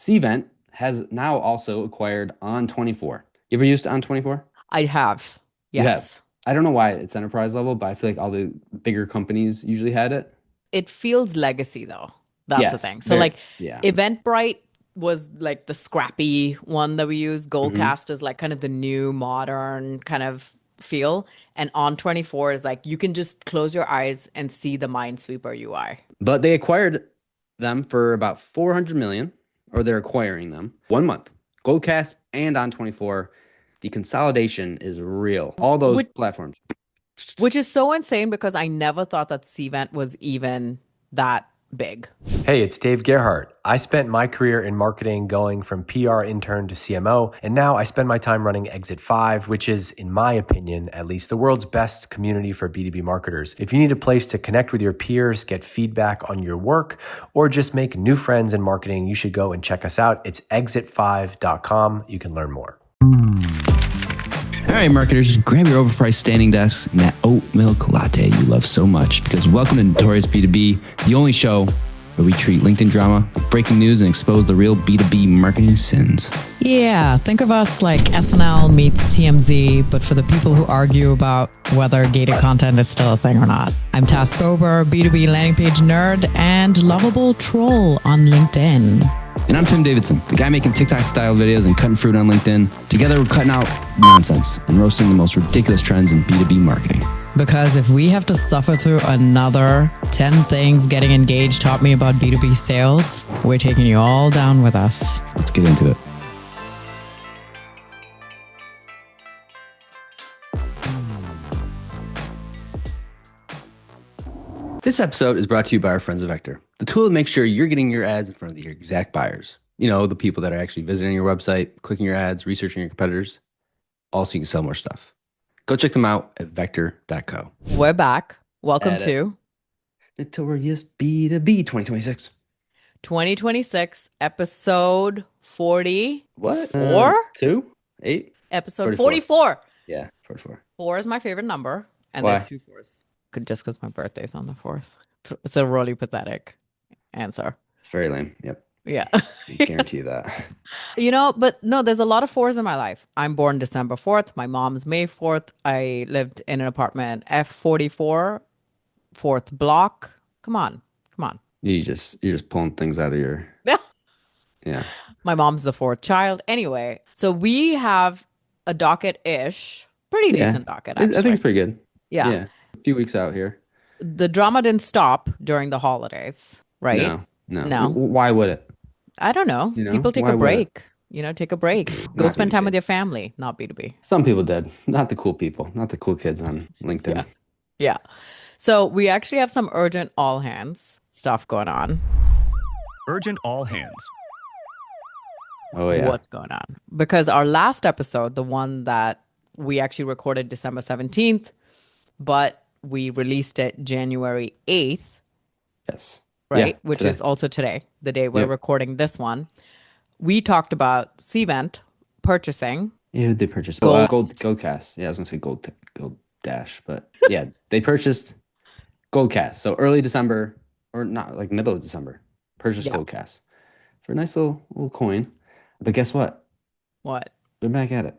Cvent has now also acquired On24. You ever used On24? I have. You have. Yes. I don't know why it's enterprise level, but I feel like all the bigger companies usually had it. It feels legacy though. That's the Yes, thing. So very, like yeah. Eventbrite was like the scrappy one that we use. hmm Goldcast is like kind of the new modern kind of feel. And On24 is like you can just close your eyes and see the Minesweeper UI. But they acquired them for about 400 million, or they're acquiring them 1 month. Goldcast and On24. The consolidation is real. All those Which platforms. which is so insane because I never thought that Cvent was even that big. Hey, it's Dave Gerhardt. I spent my career in marketing going from PR intern to CMO, and now I spend my time running Exit 5, which is, in my opinion, at least the world's best community for B2B marketers. If you need a place to connect with your peers, get feedback on your work, or just make new friends in marketing, you should go and check us out. It's exit5.com. You can learn more. All right, marketers, grab your overpriced standing desks and that oat milk latte you love so much, because welcome to Notorious B2B, the only show where we treat LinkedIn drama like breaking news and expose the real B2B marketing sins. Yeah, think of us like SNL meets TMZ, but for the people who argue about whether gated content is still a thing or not. I'm Task Bober, B2B landing page nerd and lovable troll on LinkedIn. And I'm Tim Davidson, the guy making TikTok-style videos and cutting fruit on LinkedIn. Together, we're cutting out nonsense and roasting the most ridiculous trends in B2B marketing. Because if we have to suffer through another 10 things getting engaged taught me about B2B sales, we're taking you all down with us. Let's get into it. This episode is brought to you by our friends at Vector, the tool that makes sure you're getting your ads in front of your exact buyers. You know, the people that are actually visiting your website, clicking your ads, researching your competitors, all so you can sell more stuff. Go check them out at vector.co. We're back. Welcome At it. to Notorious B2B 2026. 2026, episode 40. What? Four? 2? 8? Episode 44. 44. Yeah, 44. 4 is my favorite number, and Why? there's 2 fours. Just because my birthday's on the 4th. It's a really pathetic answer. It's very lame. Yep. Yeah. I guarantee you that. But no, there's a lot of 4s in my life. I'm born December 4th. My mom's May 4th. I lived in an apartment F44, 4th block. Come on. You're just pulling things out of your yeah. My mom's the 4th child. Anyway, so we have a docket-ish, pretty Yeah. decent docket, I actually. think it's pretty good. Yeah. Yeah. A few weeks out here. The drama didn't stop during the holidays, right? No. Why would it? I don't know. You know, People take why a would it? break. Take a break. Go Not spend time B2B. with your family, not B2B. Some people did. Not the cool people. Not the cool kids on LinkedIn. Yeah. Yeah. So we actually have some urgent all hands stuff going on. Urgent all hands. Oh yeah. What's going on? Because our last episode, the one that we actually recorded December 17th, but we released it January 8th, Yes. right? Yeah, Which today. is also today, the day we're Yep. recording this one. We talked about Cvent purchasing. Yeah, who'd they purchase? Goldcast. Yeah, I was gonna say Gold Dash, but yeah, they purchased Goldcast. So early December, or not like middle of December, purchased Yeah. Goldcast for a nice little coin. But guess what? What? They're back at it.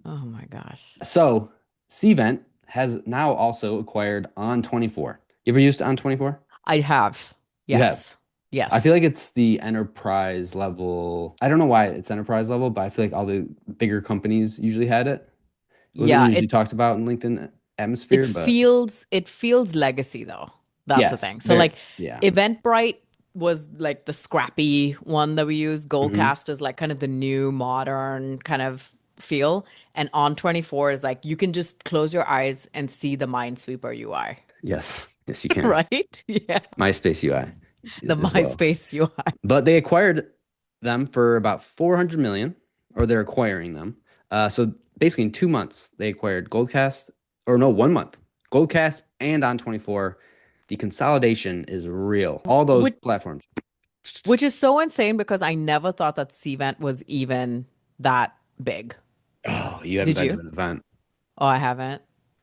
Oh my gosh. So Cvent has now also acquired On24. You ever used On24? I have. You Yes. Yes. I feel like it's the enterprise level. I don't know why it's enterprise level, but I feel like all the bigger companies usually had it. It wasn't Yeah, usually talked about in LinkedIn atmosphere, but it feels legacy though. That's the yes, thing. So very- like yeah. Eventbrite was like the scrappy one that we use. Mm-hmm. Goldcast is like kind of the new modern kind of feel. And On24 is like you can just close your eyes and see the Minesweeper UI. Yes, you can. Right? Yeah. MySpace UI. The as well. MySpace UI. But they acquired them for about 400 million, or they're acquiring them. So basically in 2 months, they acquired Goldcast, or no, 1 month. Goldcast and On24. The consolidation is real. All those platforms. Which is so insane because I never thought that Cvent was even that big. Oh, you haven't Did been you? to an event. Oh, I haven't.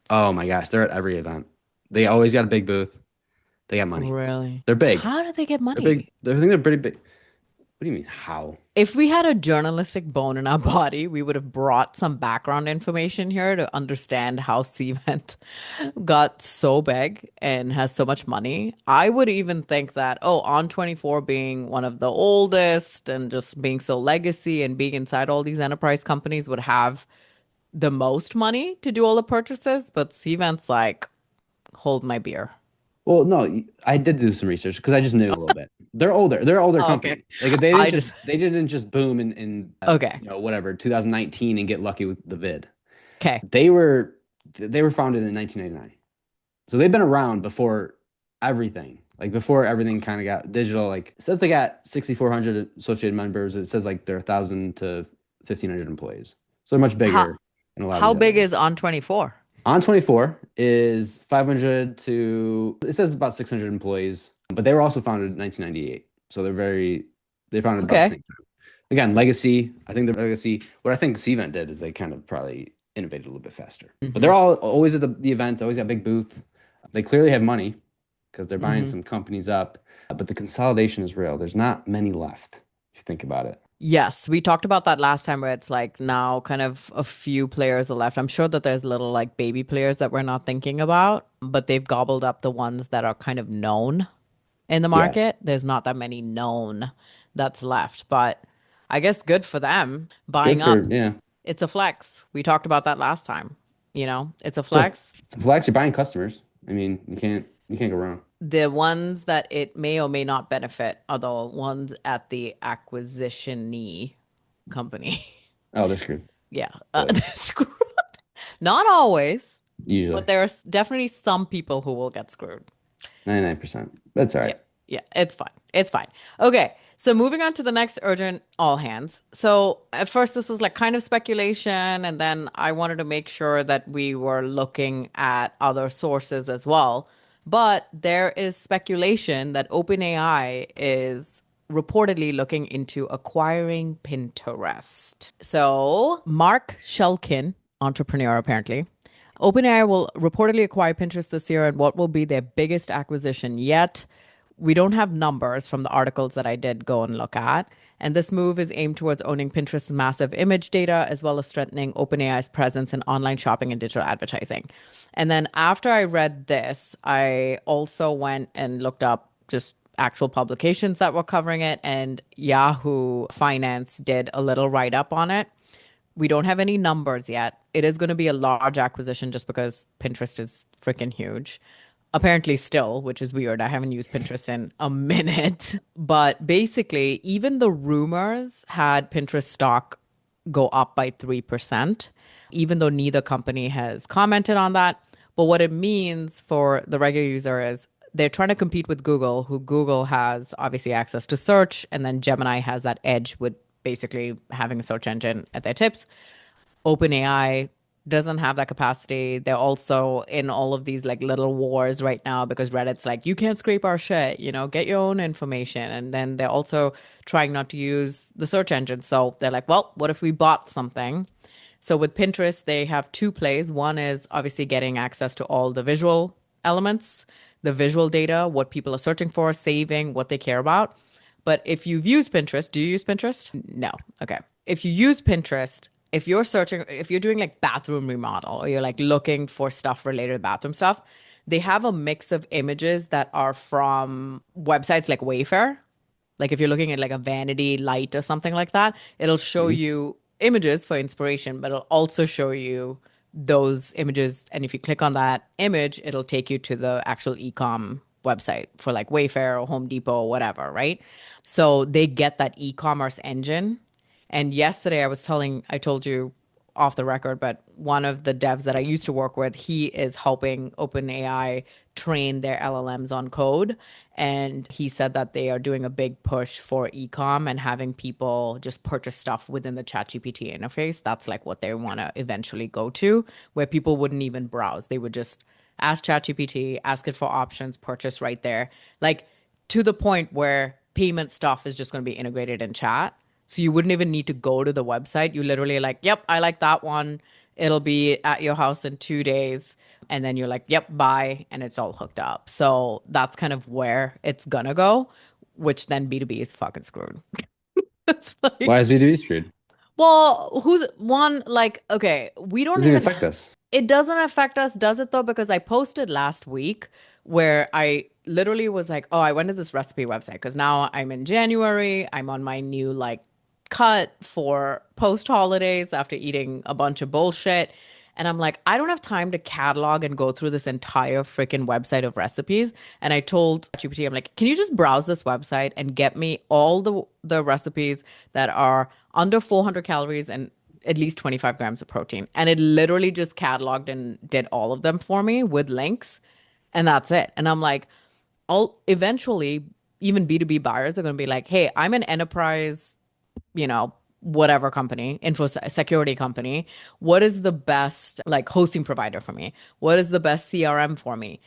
Oh my gosh, they're at every event. They always got a big booth. They got money. Really? They're big. How do they get They're money? big. I think they're pretty big. What do you mean, how? If we had a journalistic bone in our body, we would have brought some background information here to understand how Cvent got so big and has so much money. I would even think that, oh, On24 being one of the oldest and just being so legacy and being inside all these enterprise companies would have the most money to do all the purchases. But Cvent's like, hold my beer. Well, no, I did do some research because I just knew a little bit. They're older. They're an older Oh, okay. company. Like they I didn't just, just boom in okay. whatever 2019 and get lucky with the vid. Okay. They were founded in 1999. So they've been around before everything. Like before everything kind of got digital. Like it says they got 6,400 associated members. It says like they're 1,000 to 1,500 employees. So they're much How, bigger than a lot of how these other big ones. is On24? On24 is 500 to, it says about 600 employees, but they were also founded in 1998. So they founded about the Okay. same time. Again, legacy. I think the legacy, what I think Cvent did is they kind of probably innovated a little bit faster. But they're all always at the events, always got a big booth. They clearly have money because they're buying some companies up. But the consolidation is real. There's not many left, if you think about it. Yes, we talked about that last time where it's like now kind of a few players are left. I'm sure that there's little like baby players that we're not thinking about, but they've gobbled up the ones that are kind of known in the Yeah. market. There's not that many known that's left, but I guess good for them Good buying for, up. yeah. It's a flex. We talked about that last time. It's a So flex. it's flex, you're buying customers. I mean, you can't go wrong. The ones that it may or may not benefit are the ones at the acquisition company. Oh, they're screwed. Yeah. But Screwed. Not always, usually but there's definitely some people who will get screwed. 99%. That's all Yeah. right. Yeah. It's fine. It's fine. Okay. So moving on to the next urgent all hands. So at first this was like kind of speculation, and then I wanted to make sure that we were looking at other sources as well. But there is speculation that OpenAI is reportedly looking into acquiring Pinterest. So Mark Shulkin, entrepreneur apparently, OpenAI will reportedly acquire Pinterest this year, and what will be their biggest acquisition yet. We don't have numbers from the articles that I did go and look at. And this move is aimed towards owning Pinterest's massive image data, as well as strengthening OpenAI's presence in online shopping and digital advertising. And then after I read this, I also went and looked up just actual publications that were covering it. And Yahoo Finance did a little write up on it. We don't have any numbers yet. It is going to be a large acquisition just because Pinterest is freaking huge. Apparently still, which is weird. I haven't used Pinterest in a minute. But basically, even the rumors had Pinterest stock go up by 3%, even though neither company has commented on that. But what it means for the regular user is they're trying to compete with Google, who Google has obviously access to search, and then Gemini has that edge with basically having a search engine at their tips. OpenAI doesn't have that capacity. They're also in all of these like little wars right now because Reddit's like, you can't scrape our shit, get your own information. And then they're also trying not to use the search engine. So they're like, well, what if we bought something? So with Pinterest, they have two plays. One is obviously getting access to all the visual elements, the visual data, what people are searching for, saving, what they care about. But if you've used Pinterest, do you use Pinterest? No. Okay. If you use Pinterest, if you're searching, if you're doing like bathroom remodel or you're like looking for stuff related to bathroom stuff, they have a mix of images that are from websites like Wayfair. Like if you're looking at like a vanity light or something like that, it'll show you images for inspiration, but it'll also show you those images. And if you click on that image, it'll take you to the actual e-com website for like Wayfair or Home Depot or whatever, right? So they get that e-commerce engine. And yesterday I told you off the record, but one of the devs that I used to work with, he is helping OpenAI train their LLMs on code. And he said that they are doing a big push for e-com and having people just purchase stuff within the ChatGPT interface. That's like what they want to eventually go to, where people wouldn't even browse. They would just ask ChatGPT, ask it for options, purchase right there. Like to the point where payment stuff is just going to be integrated in chat. So you wouldn't even need to go to the website. You literally like, yep, I like that one. It'll be at your house in 2 days. And then you're like, yep, bye. And it's all hooked up. So that's kind of where it's gonna go, which then B2B is fucking screwed. It's Why like, is B2B screwed? well, who's one, like, okay, we don't Doesn't even even, affect us. it doesn't affect us, does it though? Because I posted last week where I literally was like, oh, I went to this recipe website because now I'm in January. I'm on my new like cut for post holidays after eating a bunch of bullshit. And I'm like, I don't have time to catalog and go through this entire freaking website of recipes. And I told GPT, I'm like, can you just browse this website and get me all the recipes that are under 400 calories and at least 25 grams of protein? And it literally just cataloged and did all of them for me with links. And that's it. And I'm like, I'll eventually, even B2B buyers are going to be like, hey, I'm an enterprise, whatever company, info security company. What is the best like hosting provider for me? What is the best CRM for me?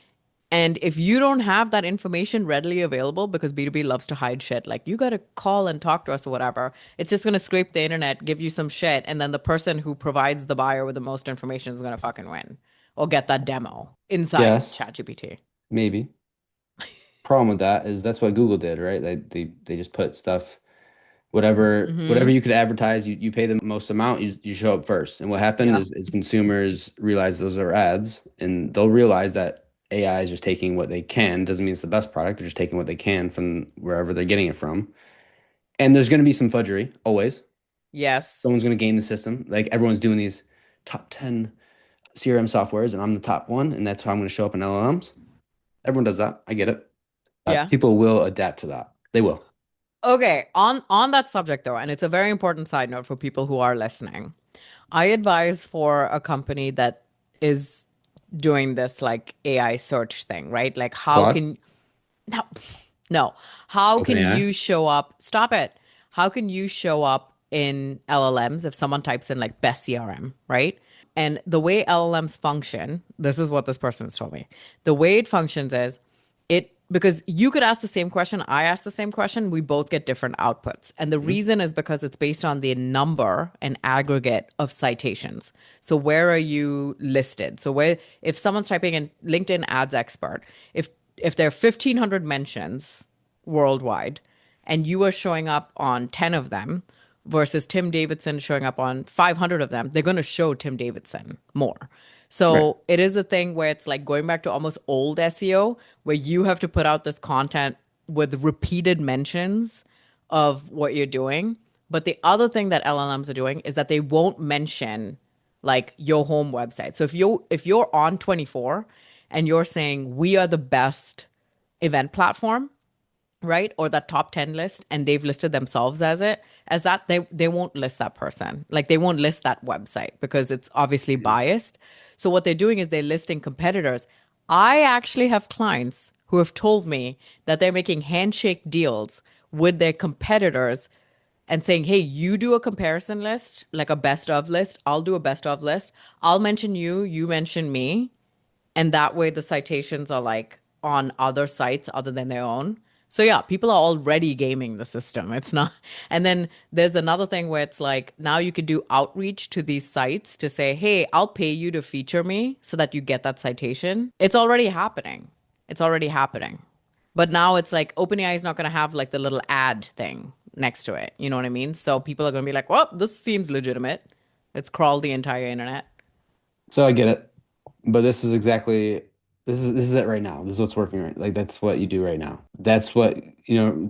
And if you don't have that information readily available, because B2B loves to hide shit, like you got to call and talk to us or whatever, it's just going to scrape the internet, give you some shit. And then the person who provides the buyer with the most information is going to fucking win or get that demo inside Yes, ChatGPT. maybe. Problem with that is that's what Google did, right? They just put stuff, whatever Mm-hmm. you could advertise, you pay the most amount, you show up first. And what happened Yeah. is consumers realize those are ads, and they'll realize that AI is just taking what they can. Doesn't mean it's the best product. They're just taking what they can from wherever they're getting it from. And there's going to be some fudgery always. Yes. Someone's going to game the system. Like everyone's doing these top 10 CRM softwares, and I'm the top one, and that's how I'm going to show up in LLMs. Everyone does that. I get it. Yeah. People will adapt to that. They will. Okay, on that subject though, and it's a very important side note for people who are listening. I advise for a company that is doing this like AI search thing, right? Like how Claude, can no, no. How can OpenAI. you show up? Stop it. How can you show up in LLMs if someone types in like best CRM, right? And the way LLMs function, this is what this person has told me. The way it functions is it because you could ask the same question, I ask the same question, we both get different outputs. And the Mhm. reason is because it's based on the number and aggregate of citations. So where are you listed? So where if someone's typing in LinkedIn ads expert, if there are 1,500 mentions worldwide and you are showing up on 10 of them versus Tim Davidson showing up on 500 of them, they're going to show Tim Davidson more. Right. So it is a thing where it's like going back to almost old SEO, where you have to put out this content with repeated mentions of what you're doing. But the other thing that LLMs are doing is that they won't mention like your home website. So if you're on 24 and you're saying we are the best event platform, right? Or that top 10 list, and they've listed themselves as that, they won't list that person. Like they won't list that website because it's obviously biased. So what they're doing is they're listing competitors. I actually have clients who have told me that they're making handshake deals with their competitors and saying, hey, you do a comparison list, like a best of list. I'll do a best of list. I'll mention you, you mention me. And that way the citations are like on other sites other than their own. So yeah, people are already gaming the system. It's not. And then there's another thing where it's like now you could do outreach to these sites to say, hey, I'll pay you to feature me so that you get that citation. It's already happening. It's already happening. But now it's like OpenAI is not going to have like the little ad thing next to it. You know what I mean? So people are going to be like, well, this seems legitimate. It's crawled the entire internet. So I get it. But this is it right now. This is what's working right. Like that's what you do right now. That's what,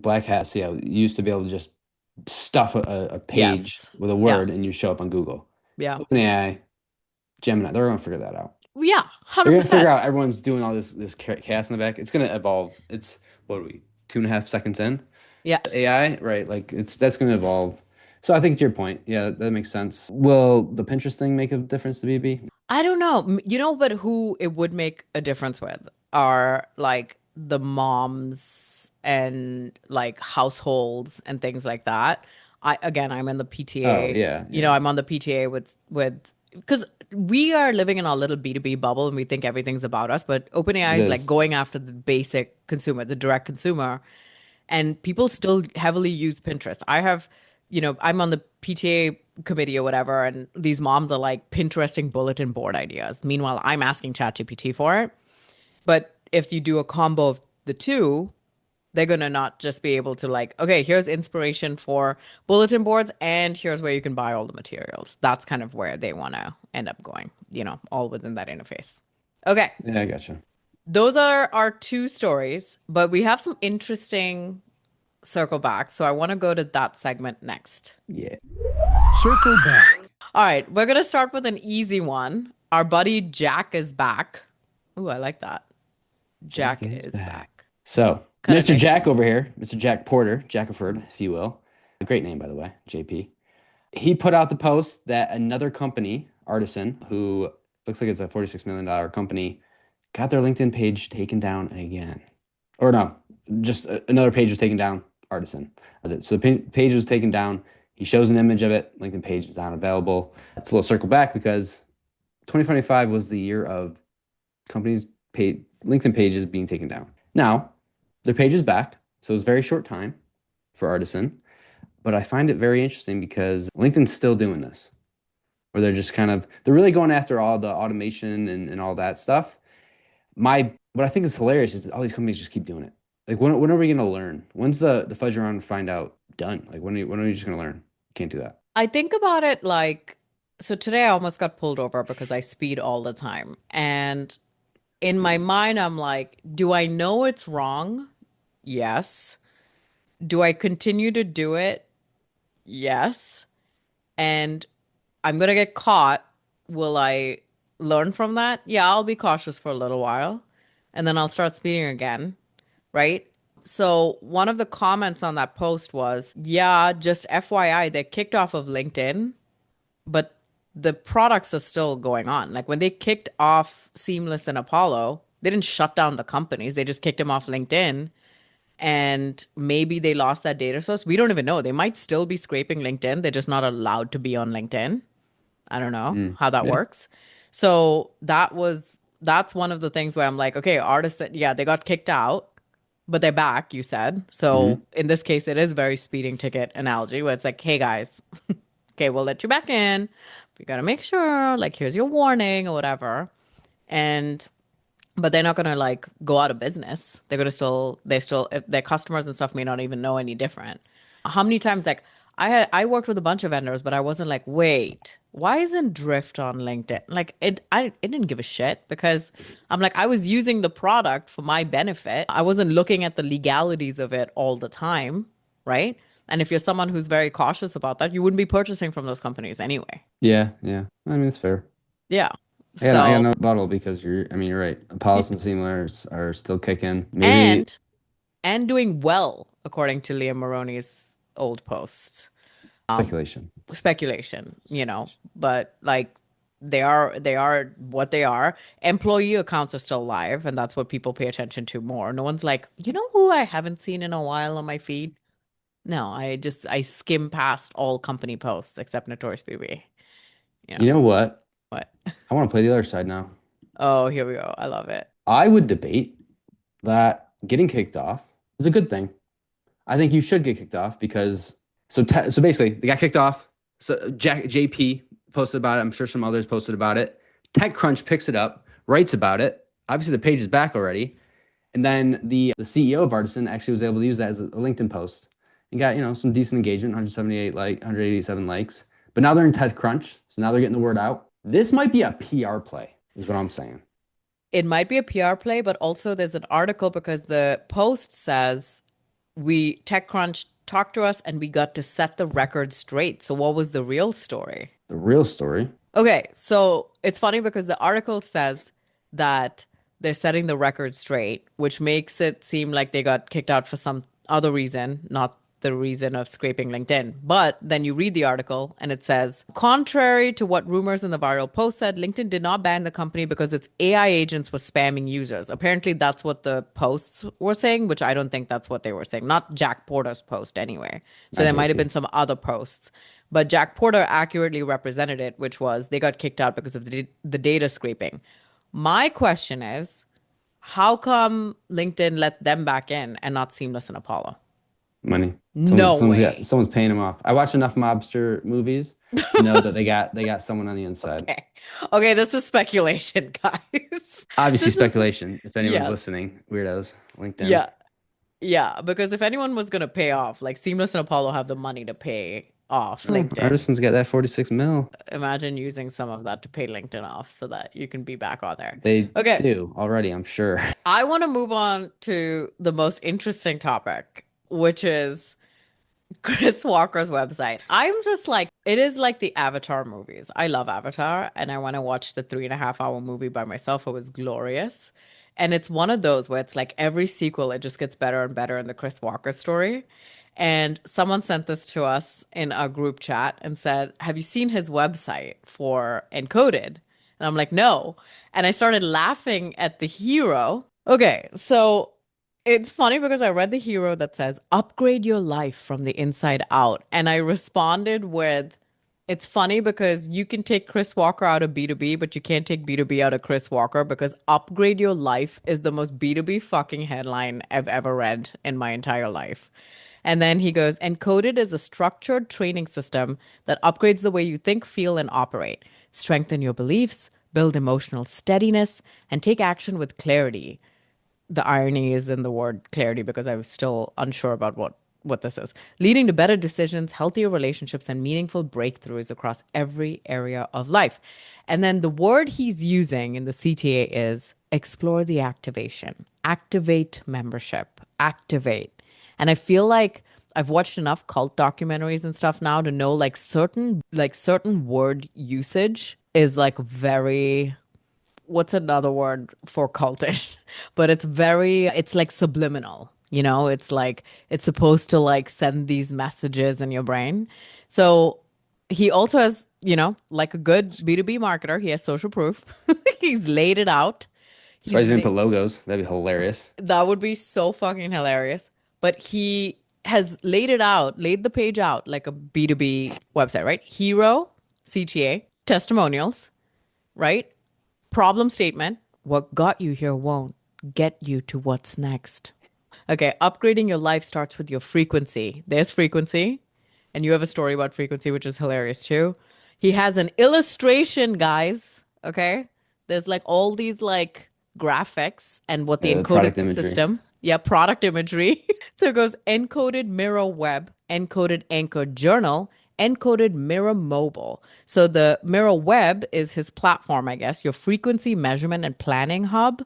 Black Hat, yeah, you used to be able to just stuff a page Yes. with a Yeah. word and you show up on Google. Yeah. OpenAI, Gemini, they're gonna figure that out. Yeah. They're gonna figure 100%. out everyone's doing all this chaos in the back. It's gonna evolve. It's what are we, 2.5 seconds in? Yeah. AI, right? Like that's gonna evolve. So I think to your point, yeah, that makes sense. Will the Pinterest thing make a difference to BB? I don't know. But who it would make a difference with are like the moms and like households and things like that. I'm in the Oh PTA. yeah, yeah. I'm on the PTA with because we are living in our little B2B bubble and we think everything's about us, but OpenAI It is like is. going after the basic consumer, the direct consumer, and people still heavily use Pinterest. I'm on the PTA committee or whatever, and these moms are like Pinteresting bulletin board ideas. Meanwhile, I'm asking ChatGPT for it. But if you do a combo of the two, They're going to not just be able to like, okay, here's inspiration for bulletin boards and here's where you can buy all the materials. That's kind of where they want to end up going, all within that interface. Okay. Yeah, I gotcha. Those are our two stories, but we have some interesting circle back. So I want to go to that segment next. Yeah. Circle back. All right. We're going to start with an easy one. Our buddy Jack is back. Ooh, I like that. Jack is back. So, Kinda Mr. make- Jack over here, Mr. Jack Porter, Jackiford, if you will. A great name, by the way, JP. He put out the post that another company, Artisan, who looks like it's a $46 million company, got their LinkedIn page taken down again. Or no, just another page was taken down, Artisan. So the page was taken down. He shows an image of it. LinkedIn page is not available. It's a little circle back because 2025 was the year of companies' LinkedIn pages being taken down. Now, their page is back. So it's a very short time for Artisan. But I find it very interesting because LinkedIn's still doing this, where they're just they're really going after all the automation and all that stuff. What I think is hilarious is that all these companies just keep doing it. Like, when are we going to learn? When's the fudge around to find out done? Like, when are we just going to learn? Can't do that. I think about it like, so today I almost got pulled over because I speed all the time. And in my mind, I'm like, do I know it's wrong? Yes. Do I continue to do it? Yes. And I'm going to get caught. Will I learn from that? Yeah, I'll be cautious for a little while and then I'll start speeding again. Right. So one of the comments on that post was, yeah, just FYI, they're kicked off of LinkedIn, but the products are still going on. Like when they kicked off Seamless and Apollo, they didn't shut down the companies. They just kicked them off LinkedIn. And maybe they lost that data source. We don't even know. They might still be scraping LinkedIn. They're just not allowed to be on LinkedIn. I don't know how that works. So that's one of the things where I'm like, okay, artists, yeah, they got kicked out, but they're back, you said. So in this case, it is very speeding ticket analogy where it's like, hey guys, okay, we'll let you back in. We got to make sure, like, here's your warning or whatever. But they're not going to like go out of business. They're going to if their customers and stuff may not even know any different. How many times, like, I worked with a bunch of vendors, but I wasn't like, wait, why isn't Drift on LinkedIn? Like it didn't give a shit because I'm like, I was using the product for my benefit. I wasn't looking at the legalities of it all the time. Right. And if you're someone who's very cautious about that, you wouldn't be purchasing from those companies anyway. Yeah. I mean, it's fair. Yeah. I got no rebuttal because you're right. Apollos and Seamless are still kicking. Maybe and doing well, according to Liam Maroney's old posts. Speculation, but like they are what they are. Employee accounts are still live, and that's what people pay attention to more. No one's like, you know who I haven't seen in a while on my feed? No, I skim past all company posts except Notorious BB. You know what? What? I want to play the other side now. Oh, here we go. I love it. I would debate that getting kicked off is a good thing. I think you should get kicked off because so basically they got kicked off. So JP posted about it. I'm sure some others posted about it. TechCrunch picks it up, writes about it. Obviously the page is back already. And then the CEO of Artisan actually was able to use that as a LinkedIn post and got, some decent engagement, 187 likes. But now they're in TechCrunch. So now they're getting the word out. This might be a PR play, is what I'm saying. It might be a PR play, but also there's an article because the post says TechCrunch talked to us and we got to set the record straight. So what was the real story? The real story? Okay, so it's funny because the article says that they're setting the record straight, which makes it seem like they got kicked out for some other reason, not the reason of scraping LinkedIn. But then you read the article and it says, contrary to what rumors in the viral post said, LinkedIn did not ban the company because its AI agents were spamming users. Apparently that's what the posts were saying, which I don't think that's what they were saying. Not Jack Porter's post anyway. So there might have been some other posts. But Jack Porter accurately represented it, which was they got kicked out because of the data scraping. My question is, how come LinkedIn let them back in and not Seamless and Apollo? Money. Someone's paying them off. I watch enough mobster movies to know that they got someone on the inside. Okay, this is speculation, guys. Obviously speculation. If anyone's listening, weirdos, LinkedIn. Yeah. Yeah, because if anyone was gonna pay off, like Seamless and Apollo have the money to pay off Oh, LinkedIn. Artisan's got that 46 mil. Imagine using some of that to pay LinkedIn off so that you can be back on there. They Okay, do already, I'm sure. I want to move on to the most interesting topic, which is Chris Walker's website. I'm just like, it is like the Avatar movies. I love Avatar, and I want to watch the 3.5 hour movie by myself. It was glorious. And it's one of those where it's like every sequel, it just gets better and better in the Chris Walker story. And someone sent this to us in our group chat and said, have you seen his website for Encoded? And I'm like, no. And I started laughing at the hero. Okay, so it's funny because I read the hero that says, upgrade your life from the inside out. And I responded with, it's funny because you can take Chris Walker out of B2B, but you can't take B2B out of Chris Walker because upgrade your life is the most B2B fucking headline I've ever read in my entire life. And then he goes, Encoded is a structured training system that upgrades the way you think, feel, and operate. Strengthen your beliefs, build emotional steadiness, and take action with clarity. The irony is in the word clarity because I was still unsure about what this is. Leading to better decisions, healthier relationships, and meaningful breakthroughs across every area of life. And then the word he's using in the CTA is explore the activation, activate membership, activate. And I feel like I've watched enough cult documentaries and stuff now to know certain word usage is like very, what's another word for cultish? But it's like subliminal. It's like it's supposed to like send these messages in your brain. So he also has, like a good B2B marketer, he has social proof. He's laid it out. Surprised He's he didn't la- put logos. That'd be hilarious. that would be so fucking hilarious. But he has laid the page out like a B2B website, right? Hero, CTA, testimonials, right? Problem statement. What got you here won't get you to what's next. Okay, upgrading your life starts with your frequency. There's frequency. And you have a story about frequency, which is hilarious too. He has an illustration, guys. Okay. There's like all these like graphics and what the encoded Product imagery. system. Yeah, product imagery. So it goes encoded mirror web, encoded anchor journal, encoded mirror mobile. So the mirror web is his platform, I guess, your frequency measurement and planning hub.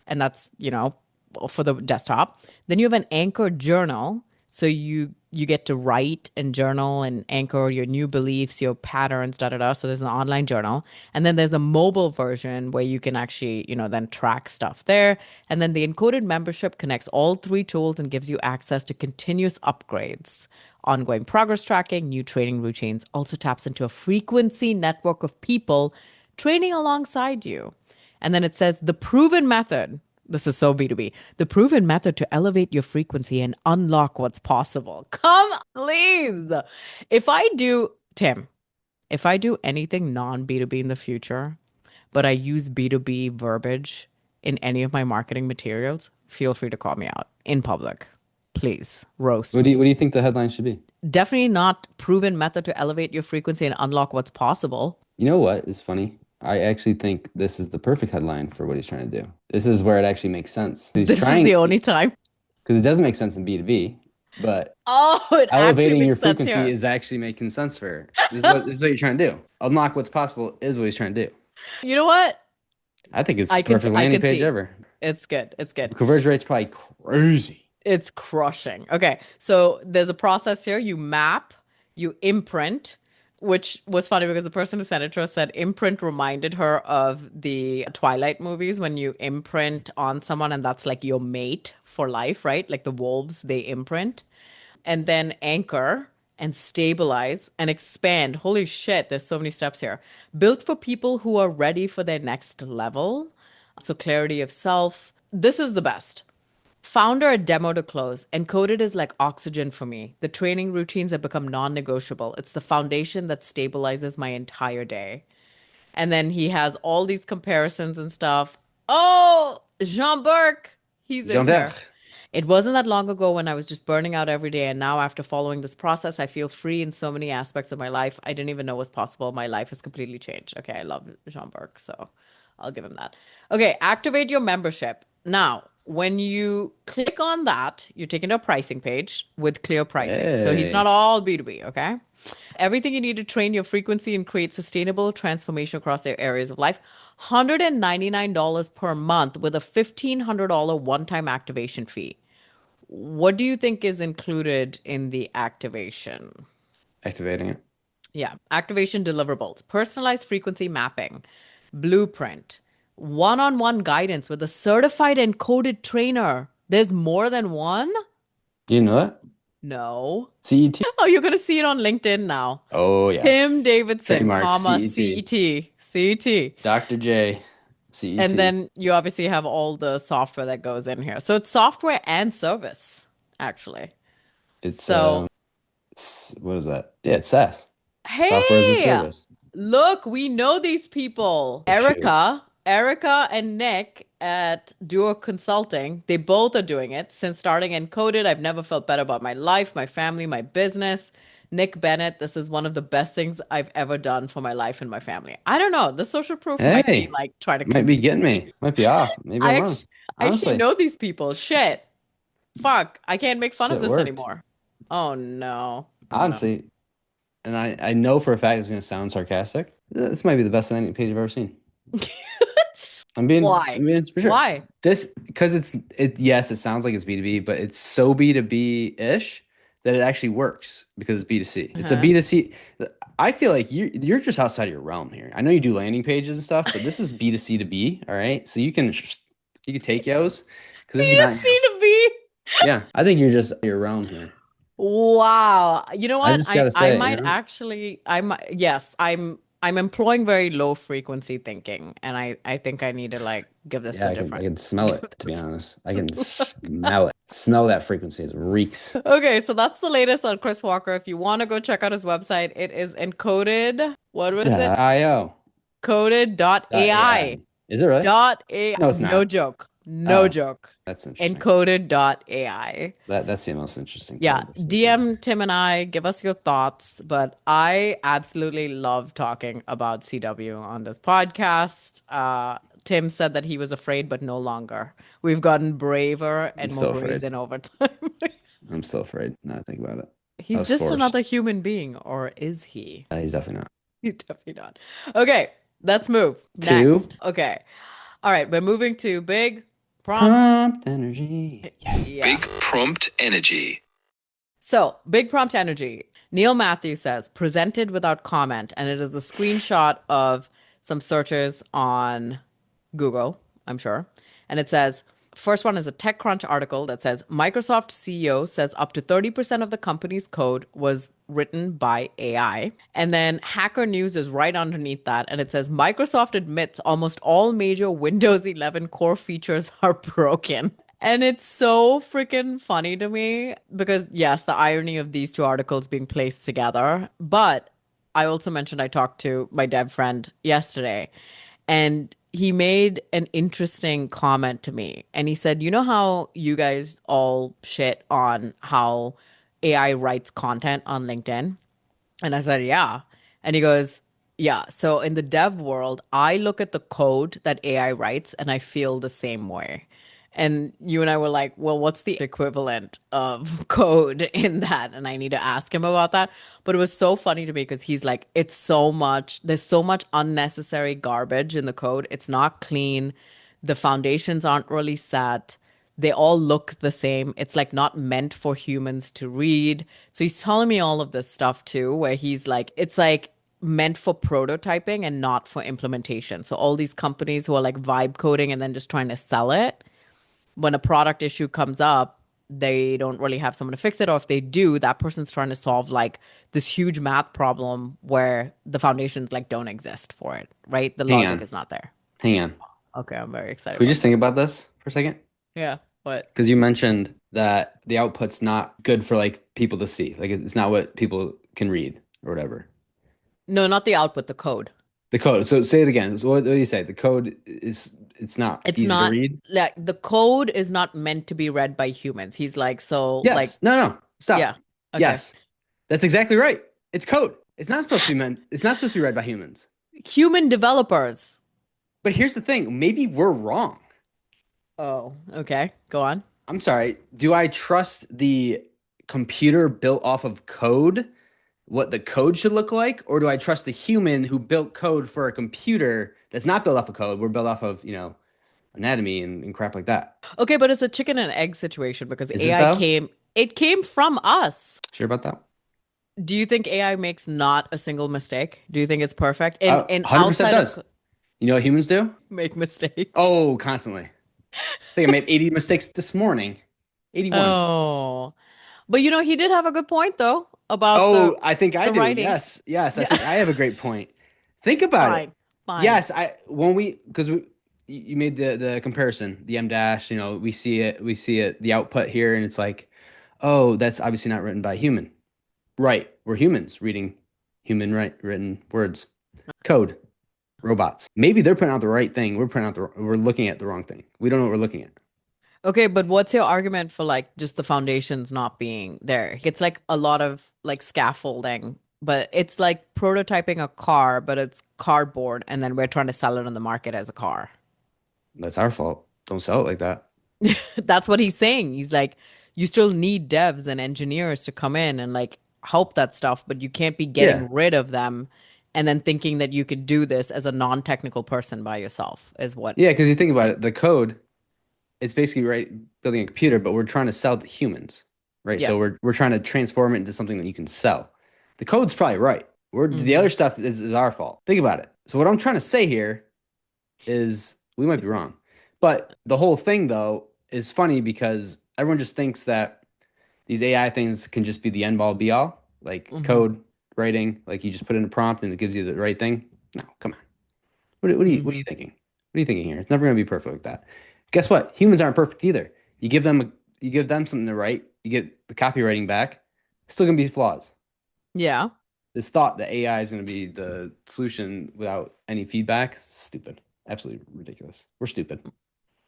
And that's, for the desktop. Then you have an anchor journal. So you get to write and journal and anchor your new beliefs, your patterns, da da da. So there's an online journal. And then there's a mobile version where you can actually, then track stuff there. And then the encoded membership connects all three tools and gives you access to continuous upgrades, ongoing progress tracking, new training routines. Also taps into a frequency network of people training alongside you. And then it says the proven method. This is so B2B. The proven method to elevate your frequency and unlock what's possible. Come, please. Tim, if I do anything non B2B in the future, but I use B2B verbiage in any of my marketing materials, feel free to call me out in public. Please roast What do me. you think the headline should be? Definitely not proven method to elevate your frequency and unlock what's possible. You know what is funny? I actually think this is the perfect headline for what he's trying to do. This is where it actually makes sense. He's This is trying the only time. because it doesn't make sense in B2B, but Oh, it actually elevating your makes sense frequency here. is actually making sense for her. This is what you're trying to do. Unlock what's possible is what he's trying to do. You know what? I think it's I the can perfect I landing can page see. ever. It's good. It's good. Conversion rate's probably crazy. It's crushing. Okay. So there's a process here. You map, you imprint, which was funny because the person who sent it to us said imprint reminded her of the Twilight movies when you imprint on someone and that's like your mate for life, right? Like the wolves, they imprint. And then anchor and stabilize and expand. Holy shit, there's so many steps here. Built for people who are ready for their next level. So clarity of self. This is the best. Founder a demo to close. Encoded is like oxygen for me. The training routines have become non-negotiable. It's the foundation that stabilizes my entire day. And then he has all these comparisons and stuff. Oh, Jean Burke, he's in here. Jean-Pierre. It wasn't that long ago when I was just burning out every day. And now, after following this process, I feel free in so many aspects of my life. I didn't even know was possible. My life has completely changed. Okay, I love Jean Burke, so I'll give him that. Okay, activate your membership. Now, when you click on that, you're taken to a pricing page with clear pricing. So he's Hey. not all B2B, okay? Everything you need to train your frequency and create sustainable transformation across their areas of life. $199 per month with a $1,500 one-time activation fee. What do you think is included in the activation? Activating it. Yeah, activation deliverables, personalized frequency mapping, blueprint, one-on-one guidance with a certified encoded trainer. There's more than one? You know that? No. CET. Oh, you're going to see it on LinkedIn now. Oh, yeah. Tim Davidson, Trademark, comma, CET. CET, CET. Dr. J, CET. And then you obviously have all the software that goes in here. So it's software and service, actually. It's, So, what is that? Yeah, it's SaaS. Software as a hey, service. look, we know these people. Shoot. Erica and Nick at Duo Consulting, they both are doing it. Since starting Encoded, I've never felt better about my life, my family, my business. Nick Bennett, this is one of the best things I've ever done for my life and my family. I don't know. The social proof might be Hey, like trying to might be getting me. Might be off. Maybe I'm wrong. I actually Honestly, know these people. Shit. Fuck. I can't make fun of shit this worked. anymore. Oh no. Oh, no. Honestly, and I know for a fact it's going to sound sarcastic. This might be the best landing page I've ever seen. Why? I'm being for sure. Why? This because yes, it sounds like it's B2B, but it's so B2B-ish that it actually works because it's B2C. It's a Uh-huh. B2C. I feel like you're just outside of your realm here. I know you do landing pages and stuff, but this is B2C to B, all right? So you can take those because this is not. B2C to B. Yeah, I think you're just your realm here. Wow. You know I what? just gotta I say, might actually yes, I'm employing very low frequency thinking, and I think I need to like give this Yeah, a I different. can smell it, to be honest. I can smell it. Smell that frequency. It reeks. Okay, so that's the latest on Chris Walker. If you want to go check out his website, it is encoded. What was it? IO. Encoded.ai. Is it really? .ai. No, it's not. No joke. No Oh, joke. That's interesting. Encoded.ai. That's the most interesting. Yeah, part of this. DM Tim and I, give us your thoughts. But I absolutely love talking about CW on this podcast. Tim said that he was afraid, but no longer. We've gotten braver and still more afraid. brazen over time. I'm still afraid. Now I think about it. He's was just forced. another human being, or is he? He's definitely not. He's definitely not. Okay, let's move. To? Next. Okay. All right, we're moving to big prompt. Prompt energy. Yeah. Big prompt energy. So, big prompt energy. Neil Mathew says, presented without comment. And it is a screenshot of some searches on Google, I'm sure. And it says, first one is a TechCrunch article that says, Microsoft CEO says up to 30% of the company's code was written by AI. And then Hacker News is right underneath that. And it says, Microsoft admits almost all major Windows 11 core features are broken. And it's so freaking funny to me because, yes, the irony of these two articles being placed together. But I also mentioned I talked to my dev friend yesterday, and he made an interesting comment to me. And he said, you know how you guys all shit on how AI writes content on LinkedIn? And I said, yeah. And he goes, yeah. So in the dev world, I look at the code that AI writes and I feel the same way. And you and I were like, well, what's the equivalent of code in that? And I need to ask him about that. But it was so funny to me because he's like, there's so much unnecessary garbage in the code. It's not clean. The foundations aren't really set. They all look the same. It's like not meant for humans to read. So he's telling me all of this stuff too, where he's like, it's like meant for prototyping and not for implementation. So all these companies who are like vibe coding and then just trying to sell it, when a product issue comes up, they don't really have someone to fix it. Or if they do, that person's trying to solve like this huge math problem where the foundations like don't exist for it, right? The logic is not there. Hang on. Okay, I'm very excited. Can we just think about this for a second? Yeah. What? Because you mentioned that the output's not good for like people to see. Like it's not what people can read or whatever. No, not the output, the code. The code. So say it again. So what do you say? The code is it's not easy to read? Like the code is not meant to be read by humans. He's like, so yes. like No. Stop. Yeah. Okay. Yes. That's exactly right. It's code. It's not supposed to be read by humans. Human developers. But here's the thing. Maybe we're wrong. Oh, okay. Go on. I'm sorry. Do I trust the computer built off of code, what the code should look like, or do I trust the human who built code for a computer that's not built off of code? We're built off of, anatomy and crap like that. Okay, but it's a chicken and egg situation because Is it AI though? it came from us. Sure about that? Do you think AI makes not a single mistake? Do you think it's perfect? In 100% outside of does. You know what humans do? make mistakes. Oh, constantly. I think I made 80 mistakes this morning. 81. Oh. But he did have a good point though about Oh, I think I the do. writing. Yes. Yes, I Yeah. think I have a great point. Think about it. Fine. Fine. Yes, because you made the comparison, the M dash, we see it, the output here, and it's like, oh, that's obviously not written by a human. Right. We're humans reading written words. Code. Robots. Maybe they're putting out the right thing. We're looking at the wrong thing. We don't know what we're looking at. Okay, but what's your argument for like just the foundations not being there? It's like a lot of like scaffolding, but it's like prototyping a car, but it's cardboard, and then we're trying to sell it on the market as a car. That's our fault. Don't sell it like that. That's what he's saying. He's like, you still need devs and engineers to come in and like help that stuff, but you can't be Yeah. getting rid of them and then thinking that you could do this as a non-technical person by yourself, is what Yeah, because you think he's about saying. it, the code, it's basically building a computer, but we're trying to sell to humans, right? Yeah. So we're trying to transform it into something that you can sell. The code's probably right. The Mhm. other stuff is our fault. Think about it. So what I'm trying to say here is we might be wrong. But the whole thing though is funny because everyone just thinks that these AI things can just be the end all be all, like Mhm. code writing, like you just put in a prompt and it gives you the right thing. No, come on. What are you Mhm. thinking? What are you thinking here? It's never going to be perfect like that. Guess what? Humans aren't perfect either. You give them something to write, you get the copywriting back, still going to be flaws. Yeah. This thought that AI is going to be the solution without any feedback, stupid. Absolutely ridiculous. We're stupid.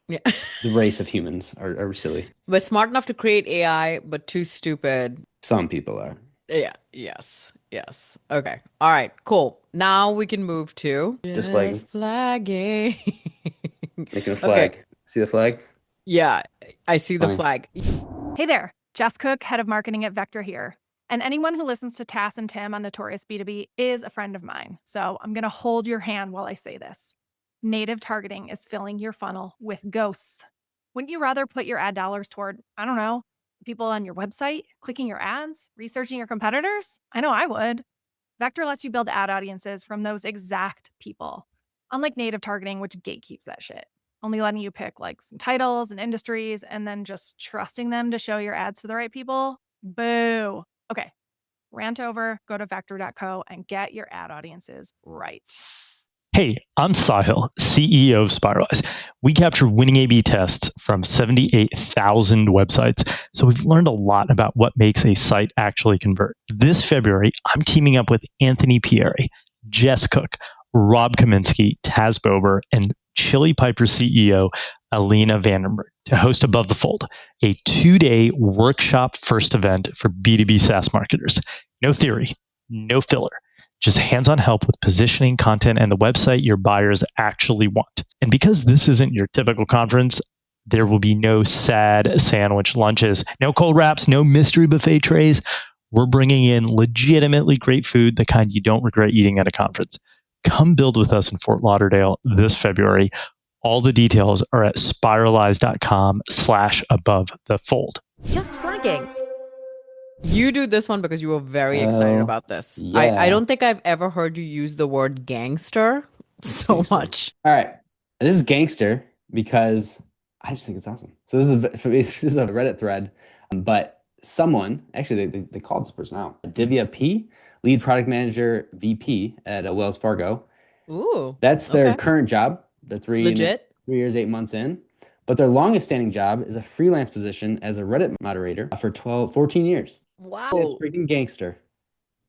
Yeah. The race of humans are silly. We're smart enough to create AI, but too stupid. Some people are. Yeah. Yes. Yes. Okay. All right. Cool. Now we can move to Just flagging. flagging. Making a Okay. flag. See the flag? Yeah, I see the Fine. flag. Hey there, Jess Cook, head of marketing at Vector here. And anyone who listens to Tass and Tim on Notorious B2B is a friend of mine. So I'm going to hold your hand while I say this. Native targeting is filling your funnel with ghosts. Wouldn't you rather put your ad dollars toward, I don't know, people on your website, clicking your ads, researching your competitors? I know I would. Vector lets you build ad audiences from those exact people. Unlike native targeting, which gatekeeps that shit, only letting you pick like some titles and industries and then just trusting them to show your ads to the right people. Boo. Okay, rant over, go to vector.co and get your ad audiences right. Hey, I'm Sahil, CEO of Spiralize. We capture winning A/B tests from 78,000 websites, so we've learned a lot about what makes a site actually convert. This February, I'm teaming up with Anthony Pieri, Jess Cook, Rob Kaminsky, Taz Bober, and Chili Piper CEO Alina Vandenberg to host Above the Fold, a 2-day workshop first event for B2B SaaS marketers. No theory, no filler. Just hands-on help with positioning content and the website your buyers actually want. And because this isn't your typical conference, there will be no sad sandwich lunches, no cold wraps, no mystery buffet trays. We're bringing in legitimately great food, the kind you don't regret eating at a conference. Come build with us in Fort Lauderdale this February. All the details are at spiralize.com/above the fold. Just flagging. You do this one because you were very excited Oh, about this. yeah. I don't think I've ever heard you use the word gangster so Gangster. much. All right. This is gangster because I just think it's awesome. So this is a Reddit thread, but someone, actually they called this person out. Divya P, lead product manager VP at Wells Fargo. Ooh. That's their Okay. current job. They're 3 Legit. 3 years, 8 months in. But their longest standing job is a freelance position as a Reddit moderator for 14 years. Wow. It's freaking gangster.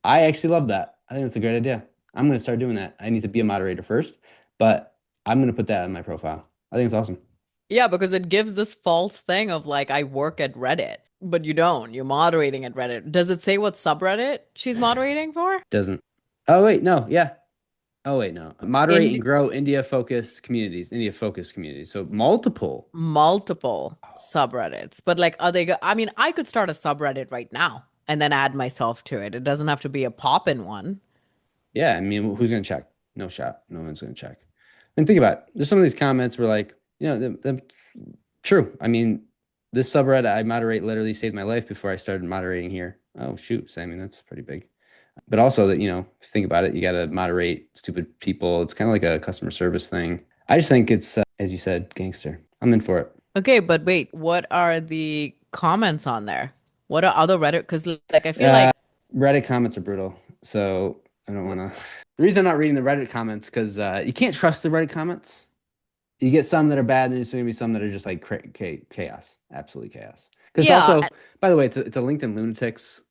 I actually love that. I think that's a great idea. I'm going to start doing that. I need to be a moderator first, but I'm going to put that in my profile. I think it's awesome. Yeah, because it gives this false thing of like, I work at Reddit, but you don't. You're moderating at Reddit. Does it say what subreddit she's moderating for? Doesn't. Oh, wait. No. Yeah. Oh wait, no. Moderate and grow India-focused communities. So multiple. Subreddits. But like, I mean, I could start a subreddit right now and then add myself to it. It doesn't have to be a pop-in one. Yeah, I mean, who's gonna check? No shot. No one's gonna check. And think about it. There's some of these comments were like, true. I mean, this subreddit I moderate literally saved my life before I started moderating here. Oh shoot, I mean that's pretty big. But also that, think about it, you got to moderate stupid people. It's kind of like a customer service thing. I just think it's, as you said, gangster. I'm in for it. Okay, but wait, what are the comments on there? What are other Reddit? Because like I feel like Reddit comments are brutal. So I don't want to. The reason I'm not reading the Reddit comments because you can't trust the Reddit comments. You get some that are bad, and there's going to be some that are just like chaos, absolutely chaos. Because also, by the way, it's a LinkedIn lunatics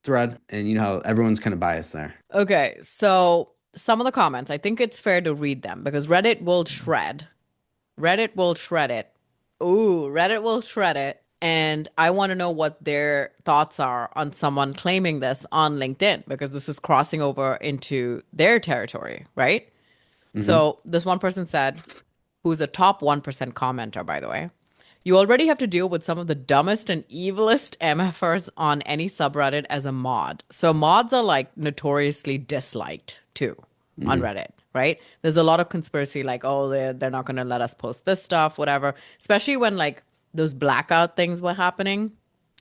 thread, and you know how everyone's kind of biased there. Okay, so some of the comments, I think it's fair to read them because Reddit will shred. Reddit will shred it. Ooh, Reddit will shred it. And I want to know what their thoughts are on someone claiming this on LinkedIn because this is crossing over into their territory, right? Mm-hmm. So this one person said, who's a top 1% commenter, by the way, you already have to deal with some of the dumbest and evilest MFers on any subreddit as a mod. So mods are like notoriously disliked too on Reddit, right? There's a lot of conspiracy like, oh, they're not going to let us post this stuff, whatever. Especially when like those blackout things were happening.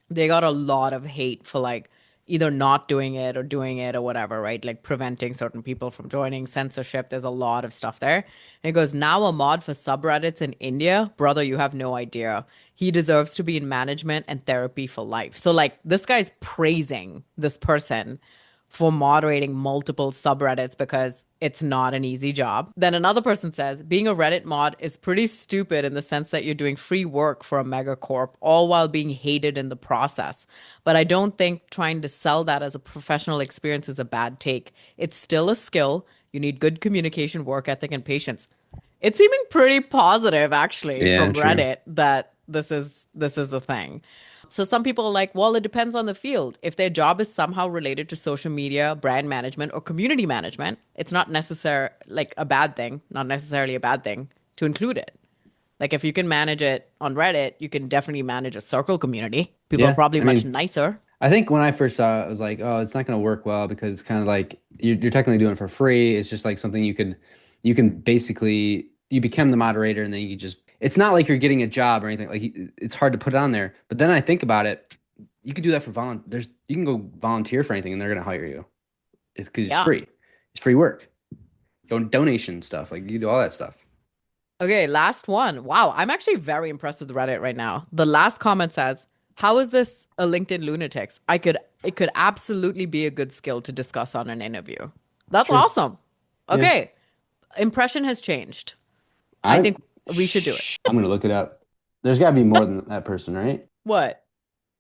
They got a lot of hate for like either not doing it or whatever, right? Like preventing certain people from joining, censorship. There's a lot of stuff there. And it goes, now a mod for subreddits in India? Brother, you have no idea. He deserves to be in management and therapy for life. So like this guy's praising this person for moderating multiple subreddits because it's not an easy job. Then another person says, being a Reddit mod is pretty stupid in the sense that you're doing free work for a megacorp, all while being hated in the process. But I don't think trying to sell that as a professional experience is a bad take. It's still a skill. You need good communication, work ethic, and patience. It's seeming pretty positive, actually, from Reddit that this is the thing. So some people are like, well, it depends on the field. If their job is somehow related to social media, brand management, or community management, it's not necessarily a bad thing to include it. Like if you can manage it on Reddit, you can definitely manage a circle community. People are probably much nicer. I think when I first saw it, I was like, oh, it's not going to work well because it's kind of like you're technically doing it for free. It's just like something you can basically, you become the moderator and then you just, it's not like you're getting a job or anything. Like it's hard to put it on there. But then I think about it, you could do that for volunteers. You can go volunteer for anything and they're going to hire you. It's because it's free. It's free work. Donation stuff. Like you do all that stuff. Okay, last one. Wow, I'm actually very impressed with Reddit right now. The last comment says, how is this a LinkedIn lunatics? It could absolutely be a good skill to discuss on an interview. That's awesome. Okay. Yeah. Impression has changed. I think we should do it. I'm going to look it up. There's got to be more than that person, right? What?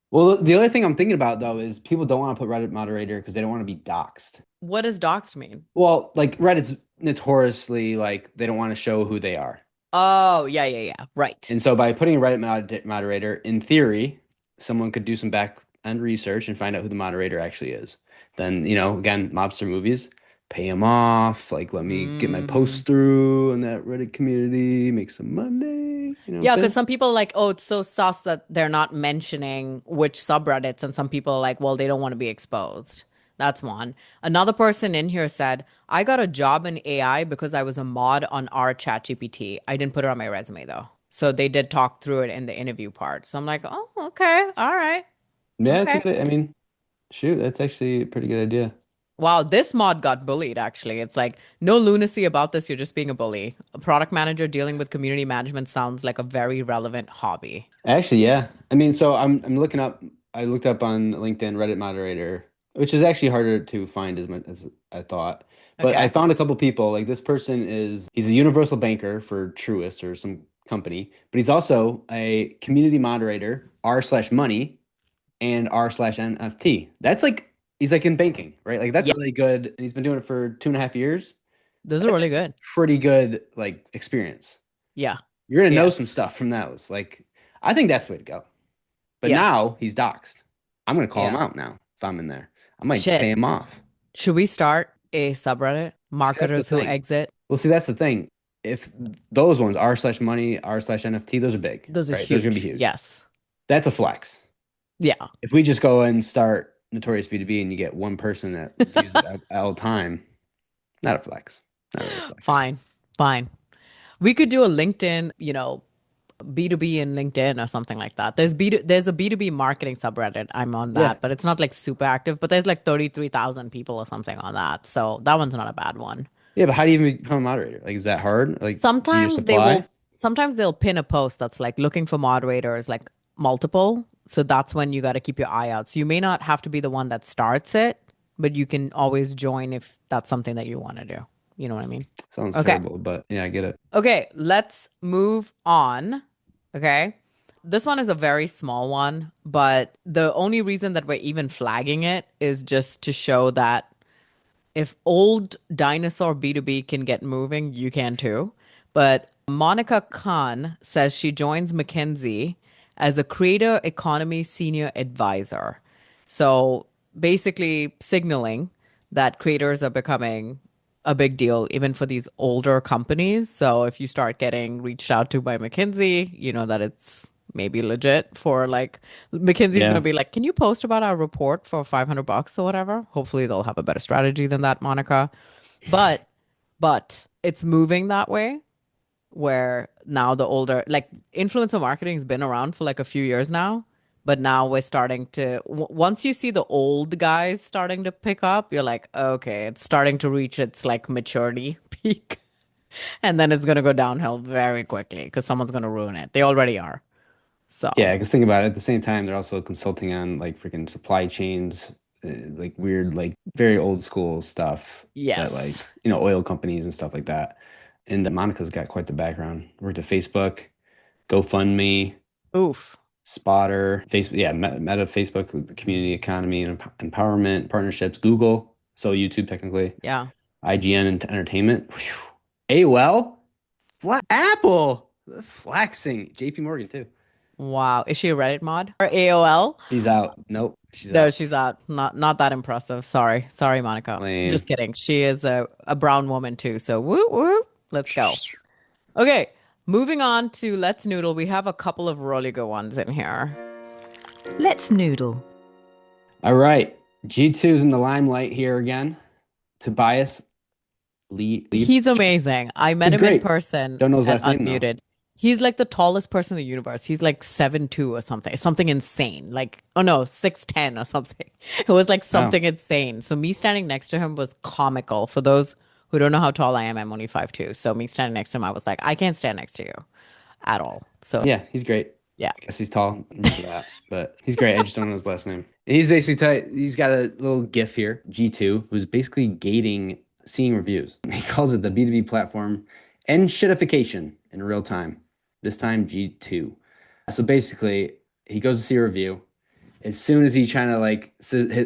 Well, the other thing I'm thinking about, though, is people don't want to put Reddit moderator because they don't want to be doxxed. What does doxxed mean? Well, like Reddit's notoriously like they don't want to show who they are. Oh, yeah. Right. And so by putting a Reddit moderator, in theory, someone could do some back-end research and find out who the moderator actually is. Then, again, mobster movies. Pay them off, like let me get my posts through in that Reddit community, make some money. Because some people are like, oh, it's so sus that they're not mentioning which subreddits, and some people are like, well, they don't want to be exposed. That's one. Another person in here said, I got a job in AI because I was a mod on our ChatGPT. I didn't put it on my resume though. So they did talk through it in the interview part. So I'm like, oh, okay, all right. Yeah, okay. It's a good, I mean, shoot, that's actually a pretty good idea. Wow, this mod got bullied, actually. It's like, no lunacy about this. You're just being a bully. A product manager dealing with community management sounds like a very relevant hobby. Actually, yeah. I mean, so I looked up on LinkedIn Reddit moderator, which is actually harder to find as much as I thought. But I found a couple people. Like this person he's a universal banker for Truist or some company, but he's also a community moderator, r/money and r/NFT. That's like, he's like in banking, right? Like that's really good. And he's been doing it for 2.5 years. Those are really good. Pretty good, like experience. Yeah. You're going to know some stuff from those. Like, I think that's the way to go. But now he's doxxed. I'm going to call him out now if I'm in there. I might pay him off. Should we start a subreddit That's the marketers who thing. exit. Well, see, that's the thing. If those ones r/money, r/NFT, those are big, Those are right? Those are gonna be huge. huge. Yes. That's a flex. Yeah. If we just go and start Notorious B2B and you get one person that views it at all time, not a flex. Not really a flex. Fine. Fine. We could do a LinkedIn, B2B in LinkedIn or something like that. There's a B2B marketing subreddit. I'm on that, Yeah. but it's not like super active, but there's like 33,000 people or something on that. So that one's not a bad one. Yeah, but how do you even become a moderator? Like, is that hard? Like, do you just Sometimes apply? sometimes they'll pin a post that's like looking for moderators, like multiple. So that's when you got to keep your eye out. So you may not have to be the one that starts it, but you can always join if that's something that you want to do. You know what I mean? Sounds Okay. terrible, but yeah, I get it. Okay, let's move on. Okay. This one is a very small one, but the only reason that we're even flagging it is just to show that if old dinosaur B2B can get moving, you can too. But Monica Khan says she joins McKinsey as a creator economy senior advisor. So basically signaling that creators are becoming a big deal even for these older companies. So if you start getting reached out to by McKinsey, you know that it's maybe legit for like McKinsey's Yeah. going to be like, can you post about our report for $500 or whatever? Hopefully they'll have a better strategy than that, Monica. But it's moving that way where now the older, like influencer marketing has been around for like a few years now. But now we're starting to, once you see the old guys starting to pick up, you're like, okay, it's starting to reach its like maturity peak. And then it's going to go downhill very quickly because someone's going to ruin it. They already are. So, Yeah, because think about it. At the same time, they're also consulting on like freaking supply chains, like weird, like very old school stuff that like, yes. oil companies and stuff like that. And Monica's got quite the background. Worked at Facebook, GoFundMe, Oof. Spotter, Facebook, yeah, Meta, Facebook with the community economy and empowerment partnerships, Google, so YouTube technically, Yeah. IGN and entertainment, whew. AOL, Apple, flexing, JP Morgan too. Wow. Is she a Reddit mod or AOL? She's out. Nope, she's No, out. she's out. Not that impressive. Sorry. Sorry, Monica. Lame. Just kidding. She is a brown woman too. So woo woo. Let's go. Okay. Moving on to Let's Noodle. We have a couple of really good ones in here. Let's Noodle. All right, G2's in the limelight here again. Tobias Lee. He's amazing. I met He's him in great. person Don't know his at last name, though. Unmuted. He's like the tallest person in the universe. He's like 7'2" or something. Something insane. Like, oh no, 6'10" or something. It was like something insane. So me standing next to him was comical. For those who don't know how tall I am, I'm only 5'2". So me standing next to him, I was like, I can't stand next to you at all. So Yeah, he's great. yeah. I guess he's tall. Remember that, but he's great. I just don't know his last name. And he's basically he's got a little GIF here, G2, who's basically gating seeing reviews. He calls it the B2B platform and shitification in real time. This time G2. So basically, he goes to see a review. As soon as he trying to like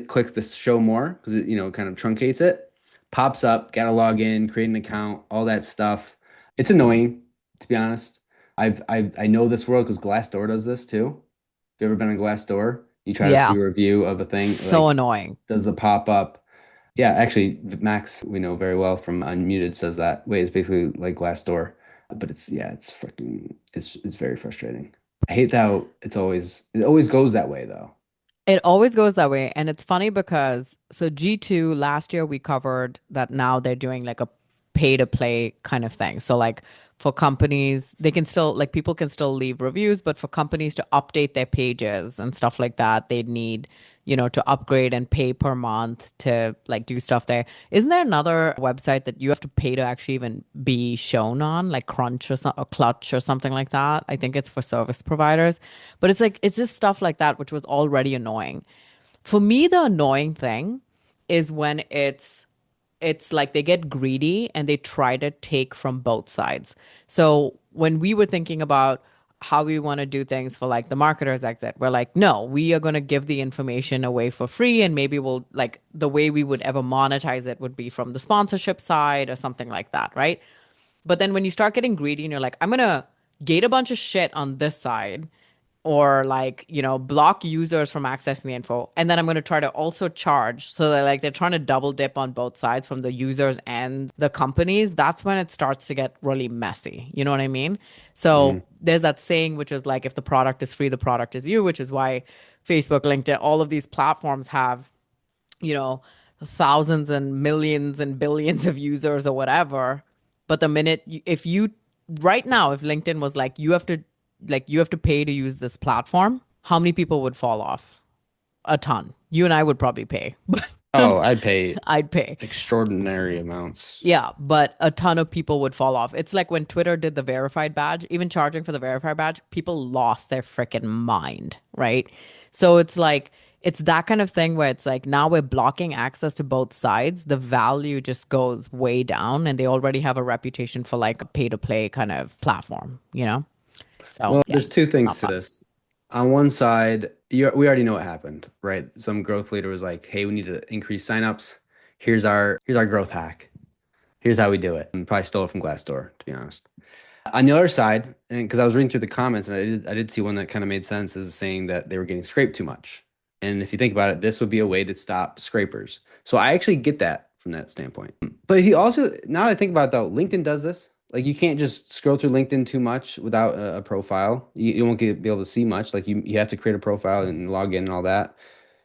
clicks the show more because it kind of truncates it, pops up. Got to log in, create an account, all that stuff. It's annoying, to be honest. I know this world because Glassdoor does this too. Have you ever been on Glassdoor? You try to see a review of a thing. So like, annoying. Does the pop up? Yeah, actually, Max, we know very well from Unmuted, says that. Wait, it's basically like Glassdoor, but it's very frustrating. I hate how it always goes that way though. It always goes that way. And it's funny because so G2 last year we covered that now they're doing like a pay to play kind of thing. So like for companies, they can still like people can still leave reviews, but for companies to update their pages and stuff like that, they'd need, to upgrade and pay per month to like do stuff there. Isn't there another website that you have to pay to actually even be shown on, like Crunch or Clutch or something like that? I think it's for service providers, but it's just stuff like that, which was already annoying. For me, the annoying thing is when it's like they get greedy and they try to take from both sides. So when we were thinking about how we want to do things for like the marketer's exit, we're like, no, we are going to give the information away for free. And maybe we'll like the way we would ever monetize it would be from the sponsorship side or something like that. Right. But then when you start getting greedy and you're like, I'm going to gate a bunch of shit on this side or like, block users from accessing the info. And then I'm going to try to also charge. So that like they're trying to double dip on both sides from the users and the companies. That's when it starts to get really messy. You know what I mean? So there's that saying, which is like, if the product is free, the product is you, which is why Facebook, LinkedIn, all of these platforms have, thousands and millions and billions of users or whatever. But the minute, if you, right now, if LinkedIn was like, you have to pay to use this platform, how many people would fall off? A ton. You and I would probably pay. Oh, I'd pay I'd pay extraordinary amounts. Yeah, but a ton of people would fall off. It's like when Twitter did the verified badge, even charging for the verified badge, people lost their freaking mind, right? So it's like, it's that kind of thing where it's like now we're blocking access to both sides. The value just goes way down, and they already have a reputation for like a pay to play kind of platform, So, Well, yeah, there's two not things to fun. this. On one side, we already know what happened, right? Some growth leader was like, "Hey, we need to increase signups. Here's our growth hack. Here's how we do it." And probably stole it from Glassdoor, to be honest. On the other side, and because I was reading through the comments, and I did see one that kind of made sense, is saying that they were getting scraped too much. And if you think about it, this would be a way to stop scrapers. So I actually get that from that standpoint. But he also, now that I think about it though, LinkedIn does this. Like you can't just scroll through LinkedIn too much without a profile. You won't be able to see much. Like you have to create a profile and log in and all that.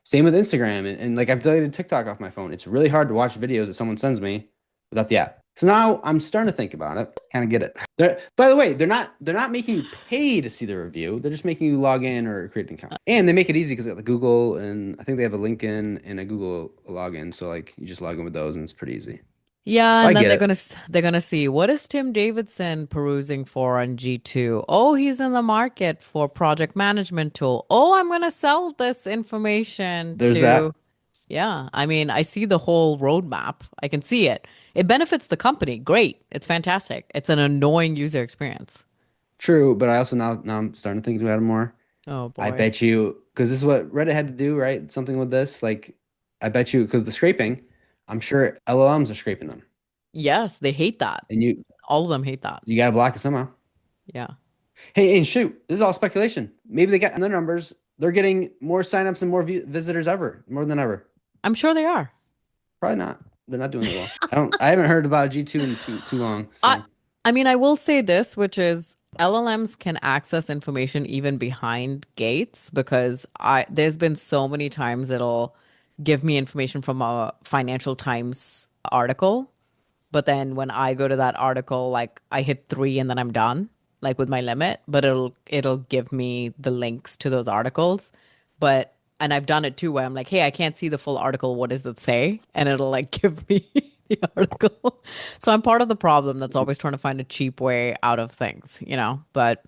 Same with Instagram. And like I've deleted TikTok off my phone. It's really hard to watch videos that someone sends me without the app. So now I'm starting to think about it. Kind of get it. By the way, they're not making you pay to see the review. They're just making you log in or create an account. And they make it easy because they got the Google, and I think they have a LinkedIn and a Google login. So like you just log in with those and it's pretty easy. Yeah, I and then get they're gonna see, what is Tim Davidson perusing for on G2? Oh, he's in the market for project management tool. Oh, I'm gonna sell this information There's to. that. Yeah, I mean, I see the whole roadmap. I can see it. It benefits the company. Great. It's fantastic. It's an annoying user experience. True, but I also now I'm starting to think about it more. Oh I boy. bet you, because this is what Reddit had to do, right? Something with this. Like I bet you, because the scraping, I'm sure LLMs are scraping them. Yes, they hate that. And All of them hate that. you gotta block it somehow. Yeah. Hey, and shoot, this is all speculation. Maybe they got in their numbers. They're getting more signups and more visitors ever, more than ever. I'm sure they are. Probably not. They're not doing it well. I haven't heard about G2 in too long. So. I mean, I will say this, which is LLMs can access information even behind gates, because there's been so many times it'll give me information from a Financial Times article, but then when I go to that article, like I hit 3 and then I'm done, like with my limit, but it'll give me the links to those articles. And I've done it too, where I'm like, hey, I can't see the full article. What does it say? And it'll like give me the article. So I'm part of the problem that's always trying to find a cheap way out of things, But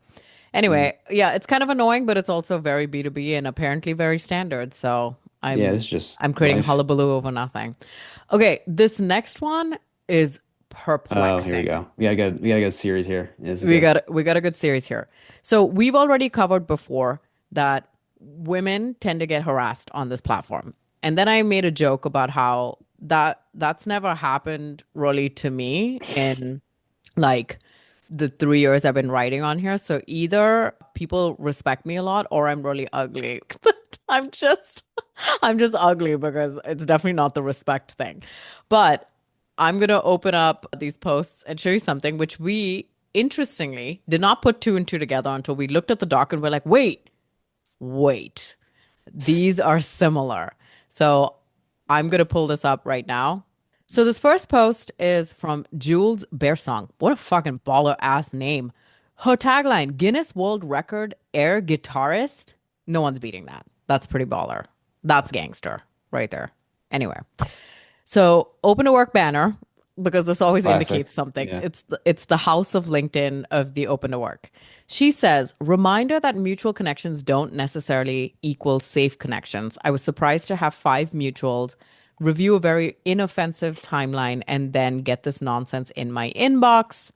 anyway, yeah, it's kind of annoying, but it's also very B2B and apparently very standard. So Yeah, it's just I'm creating life. hullabaloo over nothing. Okay, this next one is perplexing. Oh, here we go. We got a good series here. We got a good series here. So we've already covered before that women tend to get harassed on this platform. And then I made a joke about how that's never happened really to me in like the 3 years I've been writing on here. So either people respect me a lot or I'm really ugly. I'm just ugly, because it's definitely not the respect thing. But I'm going to open up these posts and show you something which we, interestingly, did not put 2 and 2 together until we looked at the doc and we're like, wait, these are similar. So I'm going to pull this up right now. So this first post is from Jules Bearsong. What a fucking baller ass name. Her tagline, Guinness World Record air guitarist. No one's beating that. That's pretty baller. That's gangster right there. Anyway. So open to work banner, because this always Classic. indicates something. Yeah. It's the house of LinkedIn of the open to work. She says, reminder that mutual connections don't necessarily equal safe connections. I was surprised to have 5 mutuals review a very inoffensive timeline and then get this nonsense in my inbox.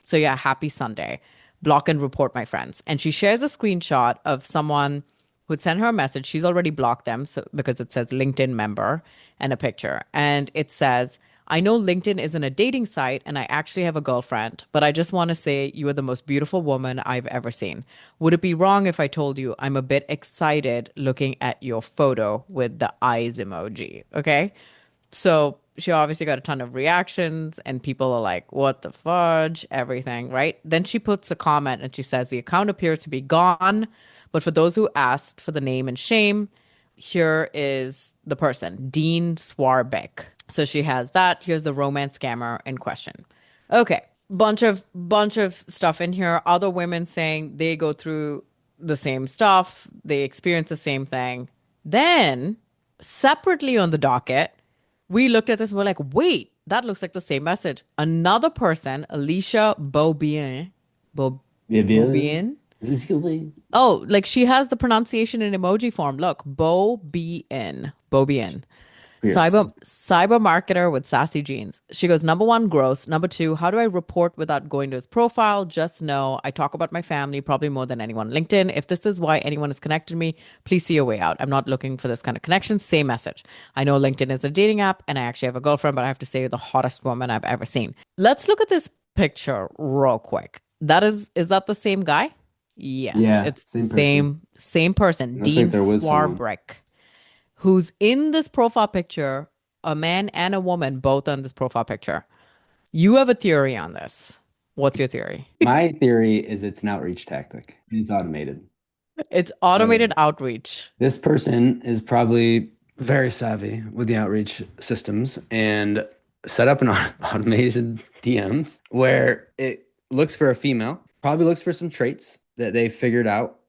So yeah, happy Sunday. Block and report my friends. And she shares a screenshot of someone who'd sent her a message. She's already blocked them, so because it says LinkedIn member and a picture. And it says, I know LinkedIn isn't a dating site and I actually have a girlfriend, but I just want to say you are the most beautiful woman I've ever seen. Would it be wrong if I told you I'm a bit excited looking at your photo with the eyes emoji? Okay. So she obviously got a ton of reactions, and people are like, what the fudge? Everything, right? Then she puts a comment and she says, the account appears to be gone. But for those who asked for the name and shame, here is the person, Dean Swarbeck. So she has that. Here's the romance scammer in question. Okay. Bunch of stuff in here. Other women saying they go through the same stuff, they experience the same thing. Then separately on the docket, we looked at this and we're like, wait, that looks like the same message. Another person, Alicia Beaubien. Beaubien? Oh, like she has the pronunciation in emoji form. Look, Beaubien. Beaubien. Cyber marketer with sassy jeans. She goes, number one, gross. Number two, how do I report without going to his profile? Just know I talk about my family probably more than anyone on LinkedIn. If this is why anyone has connected me, please see a way out. I'm not looking for this kind of connection. Same message. I know LinkedIn is a dating app and I actually have a girlfriend, but I have to say you're the hottest woman I've ever seen. Let's look at this picture real quick. Is that the same guy? Yes. Yeah, It's same person. same person. Looks Dean like there was someone. Swarbrick, who's in this profile picture, a man and a woman, both on this profile picture. You have a theory on this. What's your theory? My theory is it's an outreach tactic. It's automated. It's automated outreach. This person is probably very savvy with the outreach systems and set up an automated DMs where it looks for a female, probably looks for some traits that they figured out,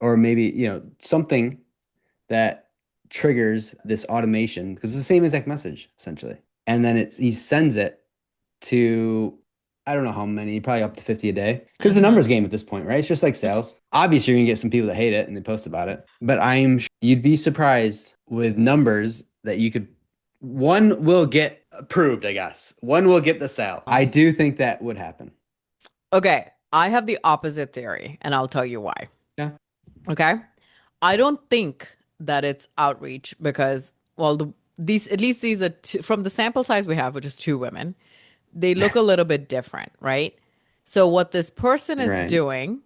or maybe, something that triggers this automation, because it's the same exact message essentially. And then he sends it to, I don't know how many, probably up to 50 a day, because it's a numbers game at this point, right? It's just like sales. Obviously you're gonna get some people that hate it and they post about it, but you'd be surprised with numbers that one will get approved, I guess. One will get the sale. I do think that would happen. Okay, I have the opposite theory, and I'll tell you why. Yeah. Okay, I don't think that it's outreach because, well, these are from the sample size we have, which is 2 women. They look a little bit different, right? So what this person is doing,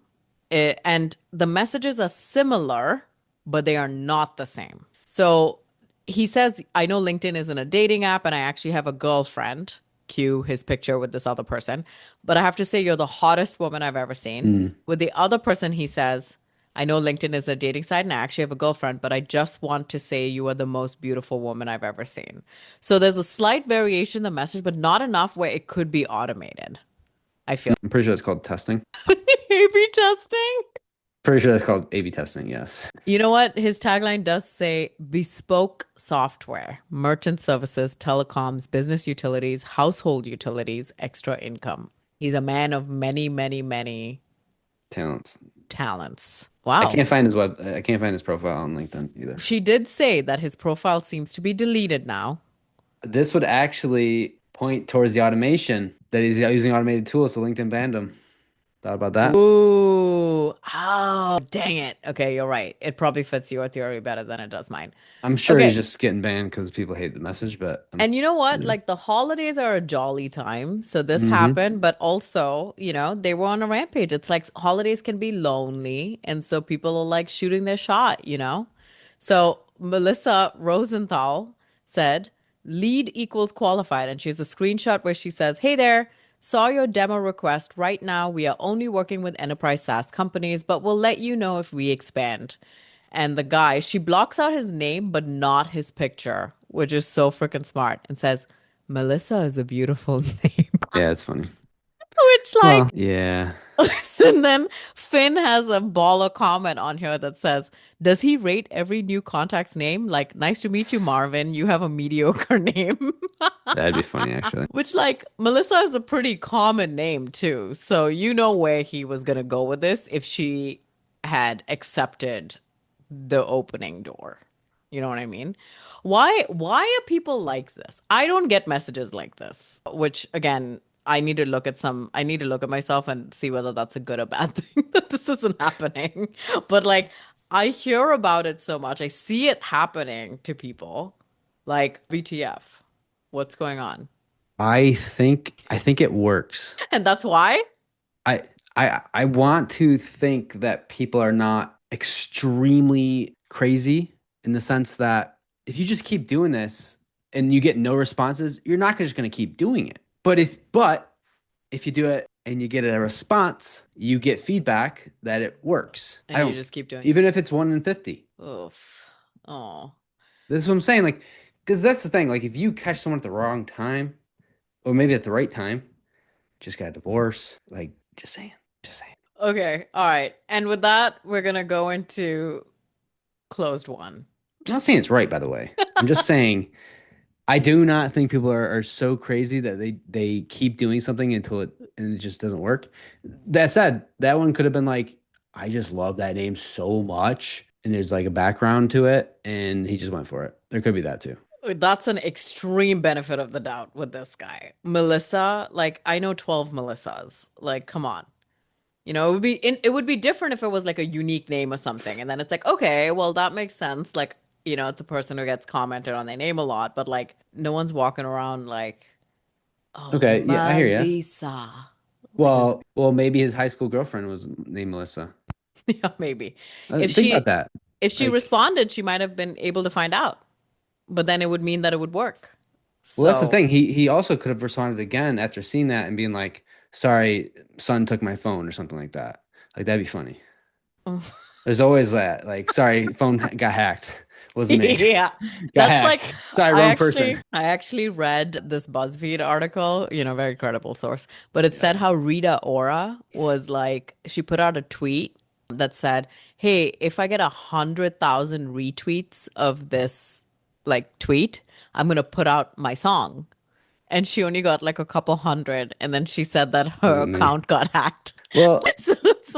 and the messages are similar, but they are not the same. So he says, I know LinkedIn isn't a dating app and I actually have a girlfriend. Cue his picture with this other person. But I have to say, you're the hottest woman I've ever seen. With the other person, he says, I know LinkedIn is a dating site and I actually have a girlfriend, but I just want to say you are the most beautiful woman I've ever seen. So there's a slight variation in the message, but not enough where it could be automated. I feel. I'm pretty sure it's called testing. A/B testing? Pretty sure that's called A/B testing, yes. You know what? His tagline does say bespoke software, merchant services, telecoms, business utilities, household utilities, extra income. He's a man of many, many, many talents. Wow. I can't find his profile on LinkedIn either. She did say that his profile seems to be deleted now. This would actually point towards the automation that he's using automated tools, so LinkedIn banned him. Thought about that? Ooh. Oh, dang it. Okay, you're right. It probably fits your theory better than it does mine. I'm sure he's just getting banned because people hate the message, but... And you know what? Like, the holidays are a jolly time, so this happened, but also, they were on a rampage. It's like holidays can be lonely, and so people are, like, shooting their shot, So Melissa Rosenthal said, lead equals qualified, and she has a screenshot where she says, hey there, saw your demo request. Right now, we are only working with enterprise SaaS companies, but we'll let you know if we expand. And the guy, she blocks out his name, but not his picture, which is so freaking smart, and says, Melissa is a beautiful name. Yeah, it's funny. Which, like, yeah. And then Finn has a baller comment on here that says, does he rate every new contact's name? Like, nice to meet you, Marvin. You have a mediocre name. That'd be funny, actually. Which, like, Melissa is a pretty common name, too. So you know where he was going to go with this if she had accepted the opening door. You know what I mean? Why are people like this? I don't get messages like this, which, again, I need to look at myself and see whether that's a good or bad thing that this isn't happening. But, like, I hear about it so much. I see it happening to people. Like, WTF. What's going on? I think it works. And that's why? I I want to think that people are not extremely crazy in the sense that if you just keep doing this and you get no responses, you're not just going to keep doing it. But if you do it and you get a response, you get feedback that it works. I And you don't just keep doing it. even if it's 1 in 50. Oof. Oh. This is what I'm saying. Like, because that's the thing. Like, if you catch someone at the wrong time, or maybe at the right time, just got a divorce. Like, just saying. Just saying. Okay. All right. And with that, we're gonna go into closed one. I'm not saying it's right, by the way. I'm just saying I do not think people are so crazy that they keep doing something until it just doesn't work. That said, that one could have been like, I just love that name so much, and there's like a background to it, and he just went for it. There could be that too. That's an extreme benefit of the doubt with this guy. Melissa, like I know 12 Melissas. Like, come on. It would be different if it was like a unique name or something. And then it's like, okay, well, that makes sense. Like, it's a person who gets commented on their name a lot, but like no one's walking around like, oh, Okay, yeah, I hear you. Melissa. Well, maybe his high school girlfriend was named Melissa. Yeah, maybe. Think about that. If she Like, responded, she might have been able to find out. But then it would mean that it would work. well, that's the So, thing. He also could have responded again after seeing that and being like, "Sorry, son took my phone" or something like that. Like that'd be funny. There's always that. Like, sorry, phone got hacked. Wasn't me. yeah. Got That's hacked. like Sorry, wrong person. I actually read this BuzzFeed article, very credible source, but it said how Rita Ora was like, she put out a tweet that said, "Hey, if I get 100,000 retweets of this like tweet, I'm gonna put out my song." And she only got like a couple hundred, and then she said that her Wasn't me. account got hacked. Well, So it's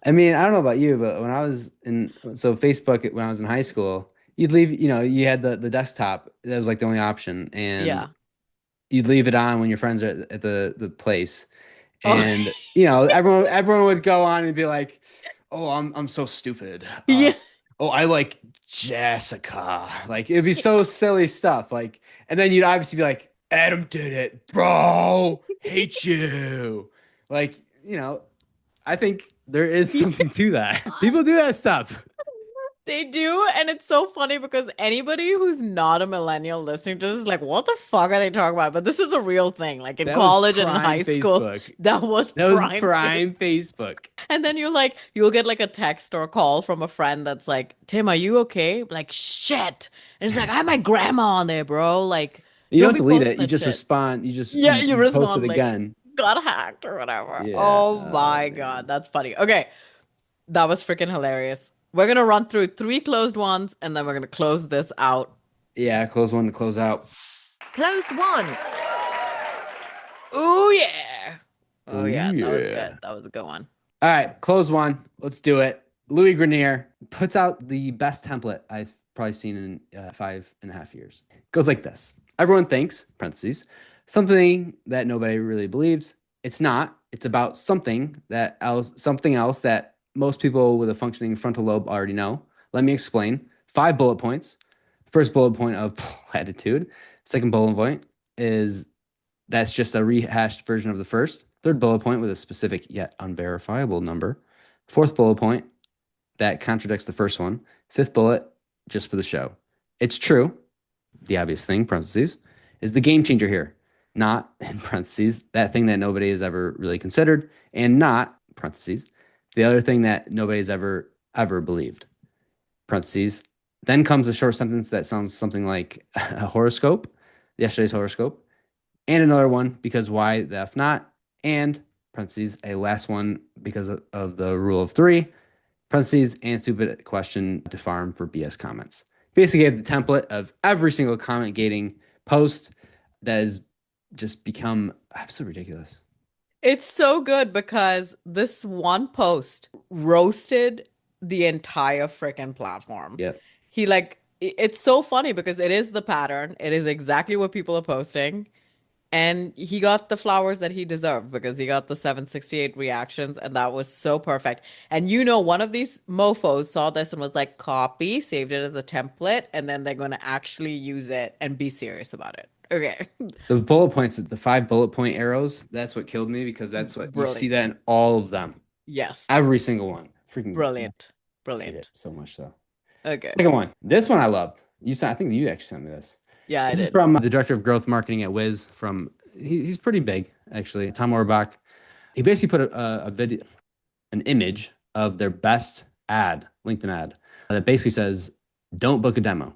I mean, I don't know about you, but when I was Facebook, when I was in high school, you'd leave, you had the desktop. That was like the only option. And yeah. you'd leave it on when your friends are at the place. Oh. And, everyone would go on and be like, "Oh, I'm so stupid. Yeah. Oh, I like Jessica." Like it'd be so silly stuff. Like, and then you'd obviously be like, "Adam did it, bro. Hate you." Like, I think there is something to that. People do that stuff. They do, and it's so funny because anybody who's not a millennial listening to this is like, what the fuck are they talking about? But this is a real thing. Like in That was college and prime high school, Facebook. that was That was prime. prime Facebook. And then you'll get like a text or a call from a friend that's like, "Tim, are you okay?" Like, shit. And it's like, I have my grandma on there, bro. Like, You don't be delete posting it. You that just shit. respond. You You post respond it like, again. got hacked or whatever. Yeah. Oh my man. God, that's funny. Okay, that was freaking hilarious. We're gonna run through 3 closed ones, and then we're gonna close this out. Yeah, close one to close out. Closed one. Oh yeah. Oh yeah, Ooh, that was yeah. good. That was a good one. All right, close one. Let's do it. Louis Grenier puts out the best template I've probably seen in 5.5 years. Goes like this. Everyone thinks, parentheses, something that nobody really believes. It's not. It's about something else that most people with a functioning frontal lobe already know. Let me explain. 5 bullet points. First bullet point of platitude. Second bullet point is that's just a rehashed version of the first. Third bullet point with a specific yet unverifiable number. Fourth bullet point that contradicts the first one. Fifth bullet just for the show. It's true. The obvious thing, parentheses, is the game changer here. Not, in parentheses, that thing that nobody has ever really considered, and not, parentheses, the other thing that nobody's ever believed. Parentheses. Then comes a short sentence that sounds something like a horoscope, yesterday's horoscope, and another one, because why the F not, and, parentheses, a last one because of the rule of 3, parentheses, and stupid question to farm for BS comments. Basically, the template of every single comment gating post that has just become absolutely ridiculous. It's so good because this one post roasted the entire freaking platform. Yep. It's so funny because it is the pattern. It is exactly what people are posting. And he got the flowers that he deserved because he got the 768 reactions, and that was so perfect. And one of these mofos saw this and was like, copy, saved it as a template, and then they're going to actually use it and be serious about it. Okay. The bullet points, the 5 bullet point arrows, that's what killed me because that's what you see that in all of them. Yes. Every single one. Freaking brilliant. hate Brilliant. it so much so. Okay. Second one. This one I loved. I think you actually sent me this. Yeah, This is from the director of growth marketing at Wiz. He's pretty big, actually. Tom Orbach. He basically put a video, an image of their best ad, LinkedIn ad, that basically says, "Don't book a demo.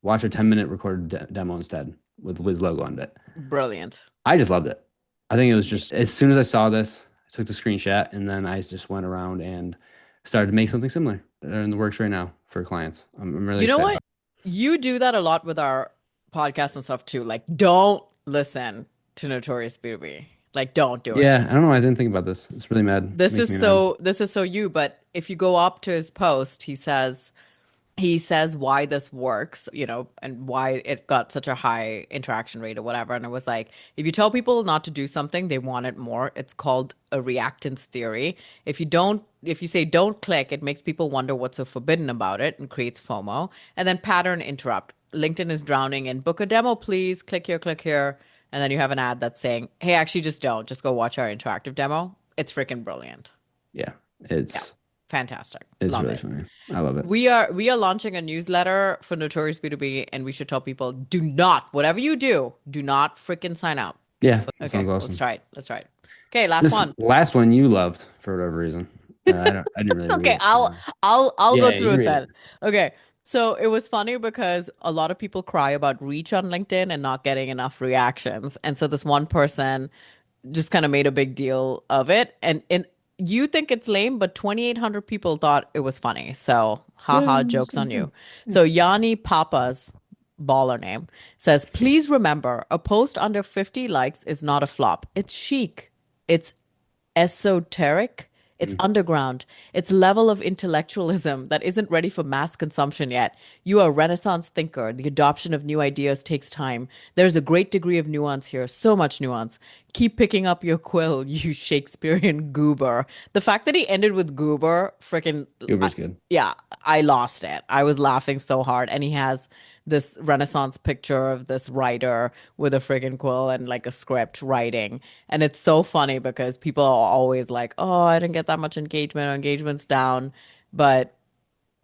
Watch a 10-minute recorded demo instead," with Wiz logo on it. Brilliant. I just loved it. I think it was just, as soon as I saw this, I took the screenshot and then I just went around and started to make something similar. They're in the works right now for clients. I'm really excited. You know what? You do that a lot with our podcast and stuff too. Like, don't listen to Notorious B2B. Like, don't do it. Yeah, I don't know. I didn't think about this. It's really mad. This is so you. But if you go up to his post, he says why this works, and why it got such a high interaction rate or whatever. And it was like, if you tell people not to do something, they want it more. It's called a reactance theory. If you say don't click, it makes people wonder what's so forbidden about it and creates FOMO. And then pattern interrupt. LinkedIn is drowning in book a demo, please. Click here. And then you have an ad that's saying, hey, actually just don't. Just go watch our interactive demo. It's freaking brilliant. Yeah, it's fantastic. It's love really it. funny. I love it. We are launching a newsletter for Notorious B2B, and we should tell people, whatever you do, do not freaking sign up. Yeah, Okay, sounds awesome. Let's try it. Okay, last one. Last one you loved for whatever reason. I didn't really. Okay, read it. I'll go through it read then. Okay. So it was funny because a lot of people cry about reach on LinkedIn and not getting enough reactions. And so this one person just kind of made a big deal of it. And you think it's lame, but 2,800 people thought it was funny. So jokes on you. So Yanni Papa's baller name says, please remember, a post under 50 likes is not a flop. It's chic. It's esoteric. It's underground. It's level of intellectualism that isn't ready for mass consumption yet. You are a Renaissance thinker. The adoption of new ideas takes time. There's a great degree of nuance here. So much nuance. Keep picking up your quill, you Shakespearean goober. The fact that he ended with goober, freaking... Goober's good. Yeah, I lost it. I was laughing so hard. And he has this Renaissance picture of this writer with a friggin' quill and like a script writing. And it's so funny because people are always like, oh, I didn't get that much engagement, or engagement's down. But,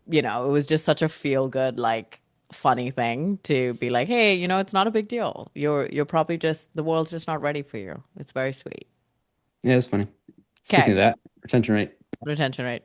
it was just such a feel good, like, funny thing to be like, hey, it's not a big deal. You're probably the world's just not ready for you. It's very sweet. Yeah, it's funny. Speaking of that, retention rate.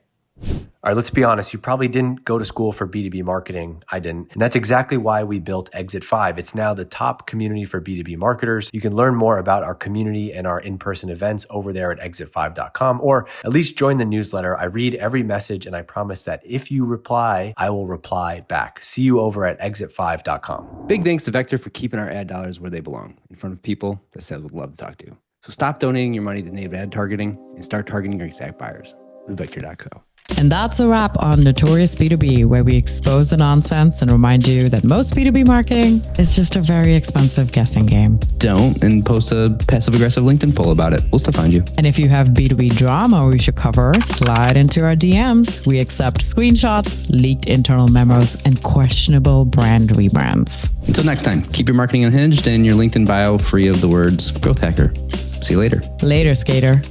All right, let's be honest. You probably didn't go to school for B2B marketing. I didn't. And that's exactly why we built Exit 5. It's now the top community for B2B marketers. You can learn more about our community and our in-person events over there at exit5.com, or at least join the newsletter. I read every message, and I promise that if you reply, I will reply back. See you over at exit5.com. Big thanks to Vector for keeping our ad dollars where they belong, in front of people that Seth would love to talk to. So stop donating your money to native ad targeting and start targeting your exact buyers with Vector.co. And that's a wrap on Notorious B2B, where we expose the nonsense and remind you that most B2B marketing is just a very expensive guessing game. Don't, and post a passive-aggressive LinkedIn poll about it. We'll still find you. And if you have B2B drama we should cover, slide into our DMs. We accept screenshots, leaked internal memos, and questionable brand rebrands. Until next time, keep your marketing unhinged and your LinkedIn bio free of the words growth hacker. See you later. Later, skater.